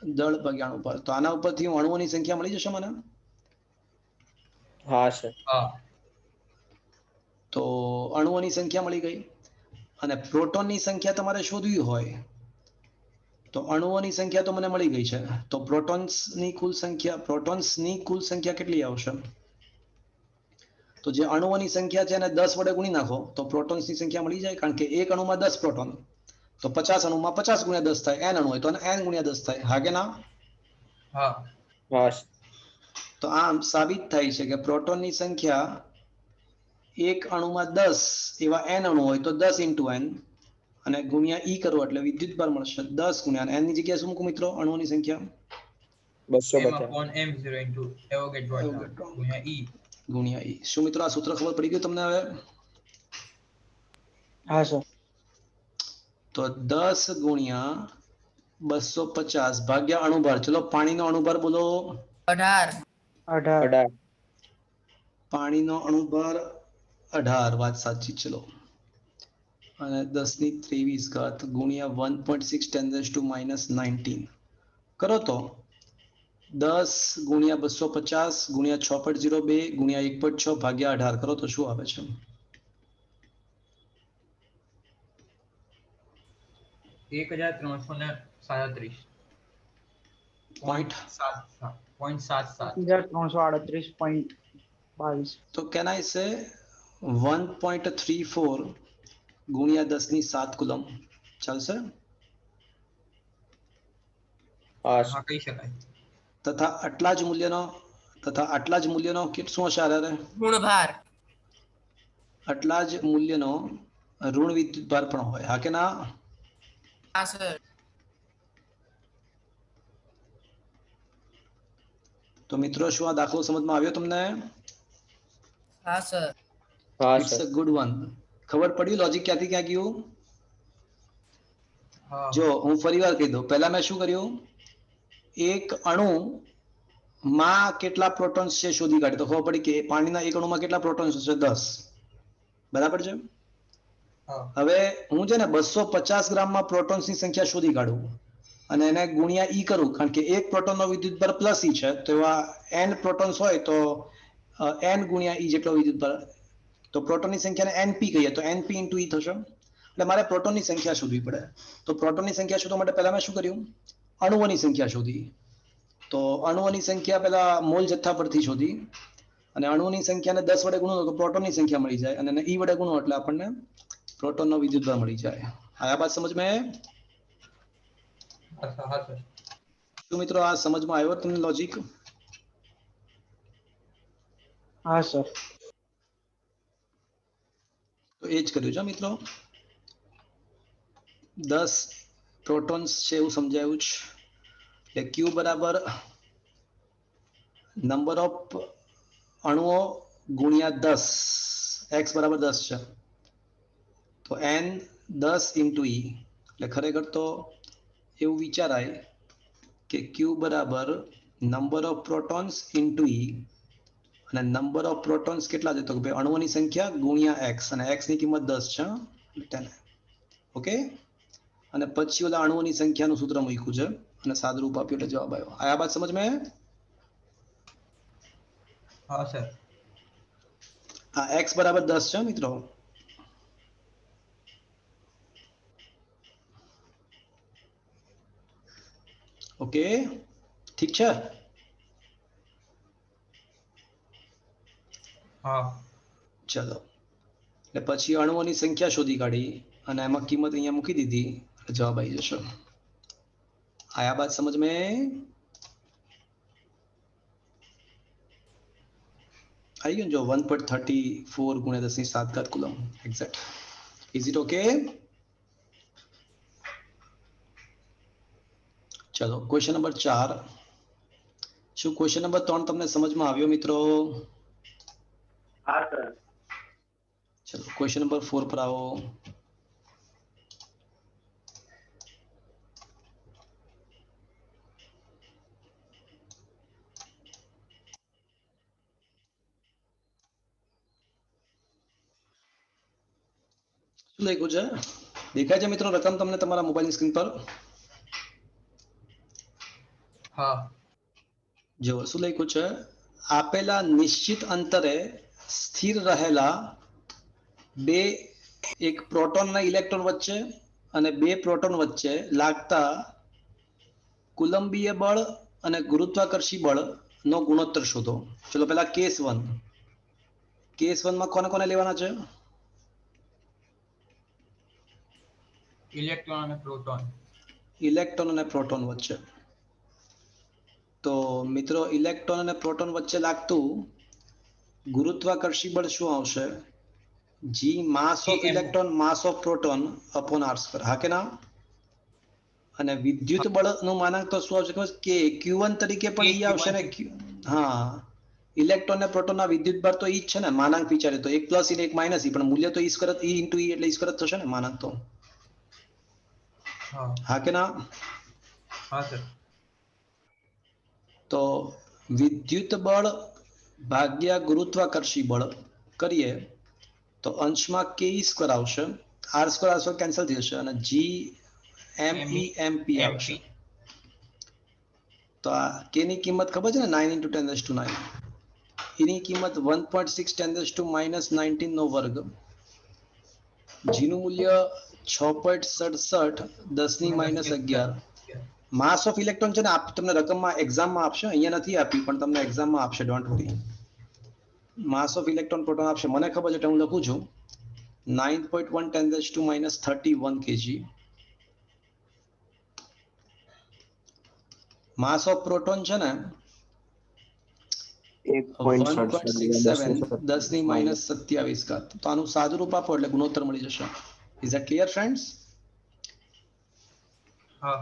દળ ભાગ્યા અણુભાર તો આના ઉપરથી અણુઓની સંખ્યા મળી જશે મને હા સર હા તો અણુઓની સંખ્યા મળી ગઈ અને પ્રોટોનની સંખ્યા તમારે શોધવી હોય તો અણુઓની સંખ્યા તો મને મળી ગઈ છે તો પ્રોટોન્સની કુલ સંખ્યા કેટલી આવશે તો જે અણુઓની સંખ્યા છે એને 10 વડે ગુણી નાખો તો પ્રોટોન્સની સંખ્યા મળી જાય કારણ કે એક અણુમાં 10 પ્રોટોન તો 50 અણુમાં 50 ગુણ્યા 10 થાય n અણુ હોય તો n ગુણ્યા 10 થાય હા કે ના હા હા તો આમ સાબિત થાય છે કે પ્રોટોનની સંખ્યા એક અણુમાં 10 એવા n અણુ હોય તો 10 into n અને ગુણ્યા e કરો એટલે વિદ્યુતભાર મળશે 10 ગુણ્યા n ની જગ્યાએ શું મૂકું મિત્રો અણુઓની સંખ્યા 250 m/m0 into Avogadro ગુણ્યા e ગુણ્યા e શું મિત્રો આ સૂત્ર ખબર પડી ગયું તમને હવે હા સર તો 10 ગુણ્યા 250 ભાગ્યા અણુભાર ચલો પાણીનો અણુભાર બોલો 18 18 પાણીનો અણુભાર 18 વાત સાચી ચલો અને 10 ની 23 ઘાત ગુણ્યા 1.6 × 10⁻⁹ કરો તો 10 ગુણ્યા 250 ગુણ્યા 6.02 ગુણ્યા 1.6 ભાગ્યા 18 કરો તો શું આવે છે 1337 પોઈન્ટ 1338.22 તો કેન આઈ સે 1.34 ગુણ્યા 10 ની 7 કુલમ ચાલશે હા હા કહી શકાય તથા આટલા જ મૂલ્યનો શું હશે આધારે ગુણભાર આટલા જ મૂલ્યનો ઋણ વિદ્યુતભાર પણ હોય હા કે ના હા સર તો મિત્રો શું આ દાખલો સમજમાં આવ્યો તમને હા સર હા it's sir a good one ખબર પડી લોજિક ક્યાંથી ક્યાં ગયું હા જો હું ફરીવાર કહી દઉં પહેલા મેં શું કર્યું એક અણુ માં કેટલા પ્રોટોન્સ છે શોધી કાઢી તો ખબર પડી કે પાણીના એક અણુમાં કેટલા પ્રોટોન્સ છે 10 બરાબર છે હા હવે હું છે ને 250 ગ્રામમાં પ્રોટોન્સની સંખ્યા શોધી કાઢું અને એને ગુણ્યા ઈ કરું કારણ કે એક પ્રોટોનનો વિદ્યુતભાર પ્લસ ઈ છે તો એવા n પ્રોટોન્સ હોય તો n ગુણ્યા ઈ જેટલો વિદ્યુતભાર તો પ્રોટોનની સંખ્યાને np કહીએ તો np into e થશે એટલે મારે પ્રોટોનની સંખ્યા શોધવી પડે તો પ્રોટોનની સંખ્યા શોધવા માટે પહેલા મેં શું કર્યું અણુઓની સંખ્યા શોધી તો અણુઓની સંખ્યા પહેલા મોલ જથ્થા પરથી શોધી અને અણુઓની સંખ્યાને 10 વડે ગુણો તો પ્રોટોનની સંખ્યા મળી જાય અને e વડે ગુણો એટલે આપણને પ્રોટોનનો વિદ્યુતભાર મળી જાય આયા બાત સમજ में હા સર શું મિત્રો આ સમજમાં આવ્યો તમને લોજિક હા સર તો એ જ કર્યું છે મિત્રો 10 પ્રોટોન્સ છે એવું સમજાયું છે એટલે q બરાબર નંબર ઓફ અણુઓ ગુણ્યા 10 x બરાબર 10 છે તો n 10 into e એટલે ખરેખર તો એવું વિચારાય કે q બરાબર number of protons into e અને નંબર ઓફ પ્રોટોન્સ કેટલા છે તો કે ભાઈ અણુઓની સંખ્યા ગુણ્યા x અને x ની કિંમત 10 છે 10 ઓકે અને પછી ઓલા અણુઓની સંખ્યાનું સૂત્ર મૂક્યું છે અને સાદુરૂપ આપ્યું એટલે જવાબ આવ્યો આ બાત સમજ में હા સર આ x બરાબર 10 છે મિત્રો ઓકે ઠીક છે હા ચલો એટલે પછી અણુઓની સંખ્યા શોધી કાઢી અને એમાં કિંમત અહીંયા મૂકી દીધી એટલે જવાબ આવી જશે આયા બાત સમજ में આવી ગયું ને જો 1.34 ગુણ્યા 10 ની 7 ઘાત coulomb exact. Is it okay? ચલો ક્વેશ્ચન નંબર 4. શું ક્વેશ્ચન નંબર 3 તમને સમજમાં આવ્યો મિત્રો? હા સર. ચલો ક્વેશ્ચન નંબર 4 પર આવો. શું લખ્યું છે? દેખાય છે મિત્રો રકમ તમને તમારા મોબાઈલની સ્ક્રીન પર? હા. જો શું લખ્યું છે? આપેલા નિશ્ચિત અંતરે સ્થિર રહેલા બે એક પ્રોટોન અને ઇલેક્ટ્રોન વચ્ચે અને બે પ્રોટોન વચ્ચે લાગતા કુલંબીય બળ અને ગુરુત્વાકર્ષી બળ નો ગુણોત્તર શોધો. ચલો પહેલા કેસ 1. કેસ 1 માં કોને કોને લેવાના છે? ઇલેક્ટ્રોન અને પ્રોટોન. ઇલેક્ટ્રોન અને પ્રોટોન વચ્ચે. તો મિત્રો ઇલેક્ટ્રોન અને પ્રોટોન વચ્ચે લાગતું ગુરુત્વાકર્ષી બળ શું આવશે? G mass of electron mass of proton upon r square. હા કે ના? અને વિદ્યુત બળનું માનાંક તો શું આવશે ખબર છે? કે q1 તરીકે પણ ઈ આવશે ને હા ઇલેક્ટ્રોન અને પ્રોટોનના વિદ્યુત બળ તો ઈ જ છે ને માનાંક વિચારે તો એક પ્લસ ઈ ને એક માઇનસ ઈ પણ મૂલ્ય તો ઈ સ્ક્વેર ઈ ઇન્ટુ ઈ એટલે ઈ સ્ક્વેર થશે ને માનાંક તો. હા. હા કે ના? હા સર. તો વિદ્યુત બળ ભાગ્યા ગુરુત્વાકર્ષી બળ કરીએ તો અંશમાં કે ઈ સ્ક્વેર આવશે, r સ્ક્વેર કેન્સલ થઈ જશે અને જી mp આવશે. તો આ કે ની કિંમત ખબર છે ને 9 × 10⁹ એની કિંમત 1.6 × 10⁻⁹ નો વર્ગ. જી નું મૂલ્ય 6.67 10⁻11. માસ ઓફ ઇલેક્ટ્રોન છે ને તમને રકમમાં એક્ઝામમાં આપશે, અહીંયા નથી આપ્યું પણ તમને એક્ઝામમાં આપશે, don't worry. Mass of electron proton આપશે, મને ખબર છે એટલે હું લખું છું 9.1 10⁻31 kg. માસ ઓફ પ્રોટોન છે ને 1.67 10⁻27. તો આનું સાદું રૂપ આપો એટલે ગુણોત્તર મળી જશે. Is that clear friends? હા.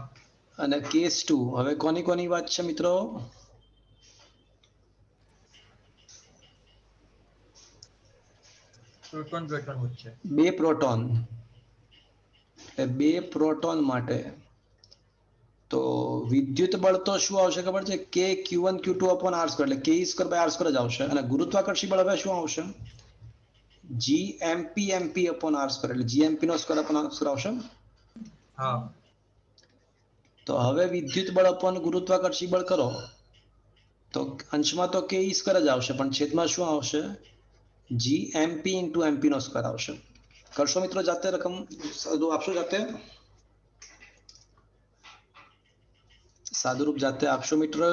અને કેસ 2 હવે કોની કોની વાત છે મિત્રો? પ્રોટોન વચ્ચે. બે પ્રોટોન બે પ્રોટોન માટે તો વિદ્યુત બળ તો શું આવશે ખબર છે? કે q1 q2 upon r square એટલે કે ઈ સ્ક્વેર બાય r સ્ક્વેર જ આવશે. અને ગુરુત્વાકર્ષી બળ હવે શું આવશે? જી mp અપોન r સ્ક્વેર એટલે જી mp નો સ્ક્વેર અપોન r સ્ક્વેર આવશે. હા. તો હવે વિદ્યુત બળ અપોન ગુરુત્વાકર્ષી બળ કરો તો અંશમાં તો કે ઈ સ્ક્વેર જ આવશે પણ છેદમાં શું આવશે? જી mp × mp નો સ્ક્વેર આવશે. કરશો મિત્રો જાતે રકમ આપશો જાતે? સાદુરૂપ જાતે આપશો મિત્રો?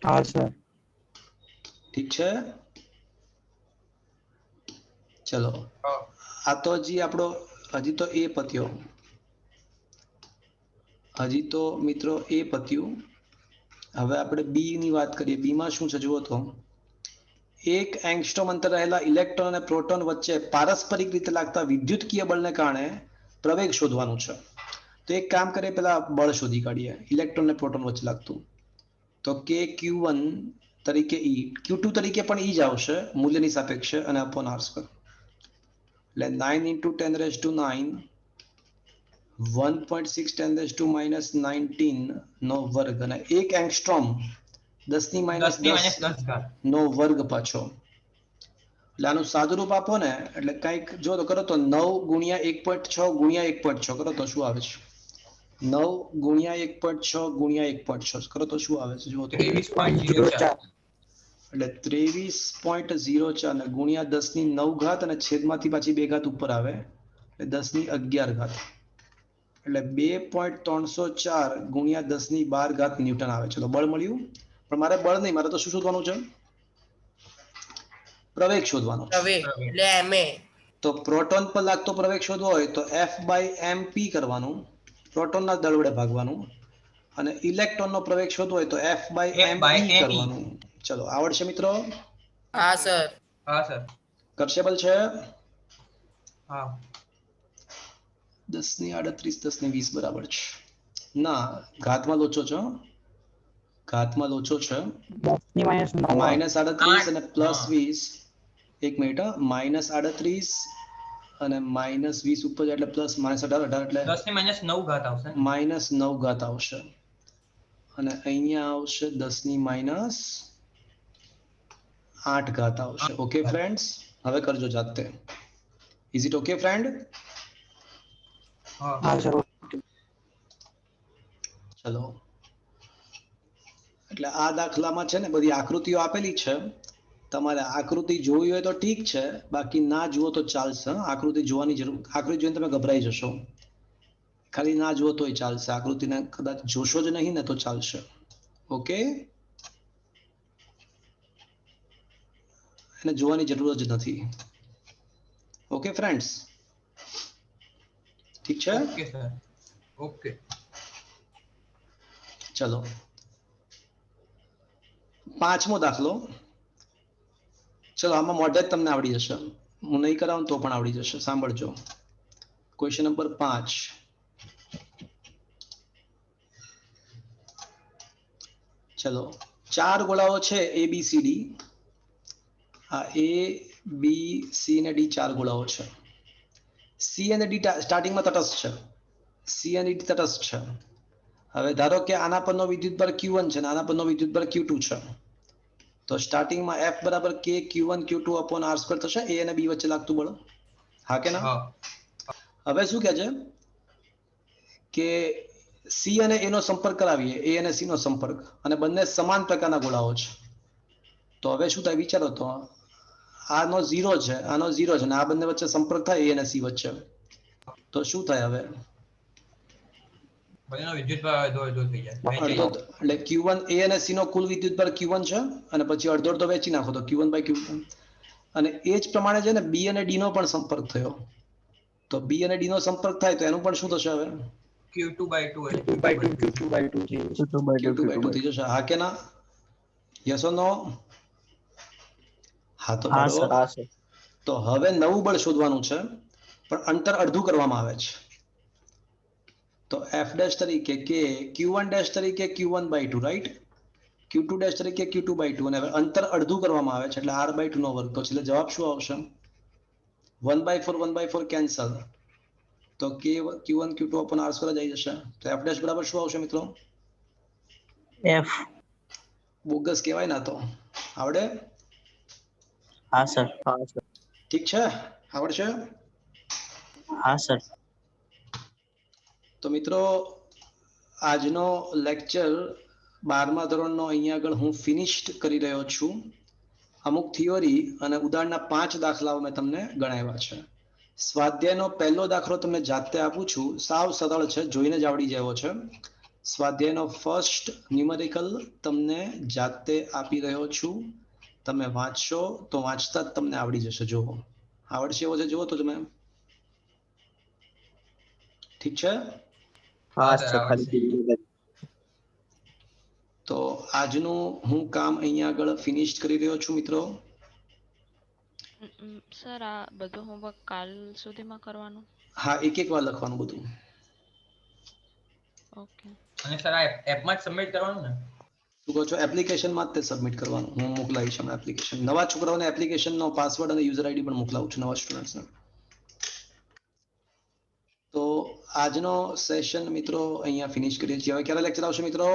હા સર. ઠીક છે ચલો. આ તો હજી આપણો હજી તો એ પત્યો, હજી તો મિત્રો એ પત્યું. હવે આપણે બી ની વાત કરીએ. બી માં શું છે જુઓ તો, એક એંગસ્ટ્રોમ અંતર રહેલા ઇલેક્ટ્રોન અને પ્રોટોન વચ્ચે પારસ્પરિક રીતે લાગતા વિદ્યુતકીય બળને કારણે પ્રવેગ શોધવાનું છે. તો એક કામ કરીએ, પેલા બળ શોધી કાઢીએ ઇલેક્ટ્રોન અને પ્રોટોન વચ્ચે લાગતું. તો કે q1 તરીકે ઈ, q2 તરીકે પણ ઈ જ આવશે મૂલ્યની સાપેક્ષે અને અપોન r સ્ક્વેર એટલે 9 × 10⁹ 1.6 10⁻19 નો વર્ગ અને એક એંગસ્ટ્રોમ 10⁻10 નો વર્ગ પાછો. એટલે આનું સાદુરૂપ આપો ને એટલે કંઈક જો તો કરો તો 9 × 1.6 × 1.6 કરો તો શું આવે છે? 9 × 1.6 × 1.6 કરો તો શું આવે છે જુઓ તો? 23.04. એટલે 23.04 ને ગુણ્યા 10⁹ અને છેદમાંથી પાછી 2 ઘાત ઉપર આવે એટલે 10⁻11 એટલે 2.304 ગુણ્યા 10⁻12 ન્યૂટન આવે. ચલો બળ મળ્યું. પણ મારે બળ નહીં, મારે તો શું શોધવાનું છે? પ્રવેગ શોધવાનો છે. પ્રવેગ એટલે ma. તો પ્રોટોન પર લાગતો પ્રવેગ શોધવો હોય તો f/mp કરવાનું, પ્રોટોનના દળ વડે ભાગવાનું. અને ઇલેક્ટ્રોનનો પ્રવેગ શોધવો હોય તો f/me કરવાનું. ચલો આવડશે મિત્રો? હા સર. હા સર. કરશેબલ છે? હા 10 ની 38 10 ની 20 બરાબર છે. ના, ઘાતમાં લોચો છે હો. ઘાતમાં લોચો છે. 10 ની માઇનસ 9 માઇનસ 38 અને પ્લસ હા. 20. એક મિનિટ, માઇનસ 38 અને માઇનસ 20 ઉપર જાય એટલે પ્લસ માઇનસ 18 એટલે 10 ની -9 ઘાત આવશે ને? માઇનસ 9 ઘાત આવશે. અને અહીંયા આવશે 10 ની માઇનસ 8 ઘાત આવશે. ઓકે ફ્રેન્ડ્સ, હવે કરજો જાતે. Is it okay friend? હા હા સર. ચલો, એટલે આ દાખલામાં છે ને બધી આકૃતિઓ આપેલી છે. તમારે આકૃતિ જોવી હોય તો ઠીક છે, બાકી ના જુઓ તો ચાલશે. આકૃતિ જોવાની જરૂર, આકૃતિ જોઈને તમે ગભરાઈ જશો. ખાલી ના જુઓ તોય ચાલશે. આકૃતિને કદાચ જોશો જ નહીં ને તો ચાલશે. ઓકે, એને જોવાની જરૂર જ નથી. ઓકે ફ્રેન્ડ્સ, ઠીક છે? Okay sir. ઓકે. ચલો, 5મો દાખલો. ચલો, આમાં મોઢે જ તમને આવડી જશે. હું નહીં કરાવું તો પણ આવડી જશે. સાંભળજો. Question number 5. ચલો, 4 ગોળાઓ છે ABCD. આ ABCD 4 ગોળાઓ છે. C અને D સ્ટાર્ટિંગમાં તટસ્થ છે. C અને D તટસ્થ છે. હવે ધારો કે આના પરનો વિદ્યુતભાર Q1 છે અને આના પરનો વિદ્યુતભાર Q2 છે. તો સ્ટાર્ટિંગમાં F બરાબર K Q1 Q2 upon R² થશે. A અને B વચ્ચે લાગતું બળ. હા કે ના? હા હવે શું કહે છે કે C અને A નો સંપર્ક કરાવીએ. A અને C નો સંપર્ક, અને બંને સમાન પ્રકારના ગોળાઓ છે. તો હવે શું થાય વિચારો તો. આનો 0 છે, આનો 0 છે, અને આ બંને વચ્ચે સંપર્ક થાય A અને C વચ્ચે, તો શું થાય? હવે બંનેનો વિદ્યુતભાર અડધો થઈ જાય, વહેંચાઈ અડધો, જાય. એટલે Q1 A અને C નો કુલ વિદ્યુતભાર Q1 છે, અને પછી અડધો અડધો વેચી નાખો તો Q1/Q2. અને એ જ પ્રમાણે છે ને B અને D નો પણ સંપર્ક થયો. તો B અને D નો સંપર્ક થાય તો એનું પણ શું થશે? હવે Q2/2 એટલે Q2/2 Q2/2. Q2/2 થઈ જશે. Q2/2 થઈ જશે. હા કે ના? Yes or no? હા તો હા પાડો. સર. હા સર. તો હવે નવું બળ શોધવાનું છે, પણ અંતર અડધું કરવામાં આવે છે. તો F' તરીકે K Q1' તરીકે Q1/2, રાઈટ? Q2' તરીકે Q2/2, અને હવે અંતર અડધું કરવામાં આવે છે એટલે R/2 નો વર્ગ. તો છેલ્લે જવાબ શું આવશે? 1/4 1/4 કેન્સલ. તો Q1 Q2 upon R² જ આવી જશે. તો F' બરાબર શું આવશે મિત્રો? F. બોગસ કહેવાય ના તો. આવડે? હા સર. હા સર. ઠીક છે, આવડશે. હા સર. તો મિત્રો, આજનો લેક્ચર 12મા ધોરણનો અહીંયા આગળ હું ફિનિશ્ડ કરી રહ્યો છું. અમુક થિયોરી અને ઉદાહરણના 5 દાખલાઓ મેં તમને ગણાવ્યા છે. સ્વાધ્યાયનો પહેલો દાખલો તમને જાતે આપું છું. સાવ સરળ છે, જોઈને જ આવડી જાય એવો છે. સ્વાધ્યાયનો ફર્સ્ટ ન્યુમેરિકલ તમને જાતે આપી રહ્યો છું. તમે વાંચશો તો વાંચતા જ તમને આવડી જશે. જુઓ, આવડશે એવો છે, જુઓ તો તમે. ઠીક છે? હા હા સર, સર. આવડશે. ખાલી તો આજનું હું કામ અહીંયા આગળ ફિનિશ કરી રહ્યો છું મિત્રો. સર આ બધું હોમવર્ક કાલ સુધીમાં કરવાનું? હા, એક એક વાર લખવાનું બધું. ઓકે. અને સર આ એપમાં જ સબમિટ કરવાનું ને? શું કહો છો? એપ્લિકેશનમાં જ તે સબમિટ કરવાનું. હું મોકલાવીશ હમણાં એપ્લિકેશન. નવા છોકરાઓને એપ્લિકેશનનો પાસવર્ડ અને યુઝર આઈડી પણ મોકલાવું છું, નવા સ્ટુડન્ટ્સને. તો આજનો સેશન મિત્રો અહીંયા ફિનિશ કરીએ છીએ. હવે ક્યારે લેક્ચર આવશે મિત્રો?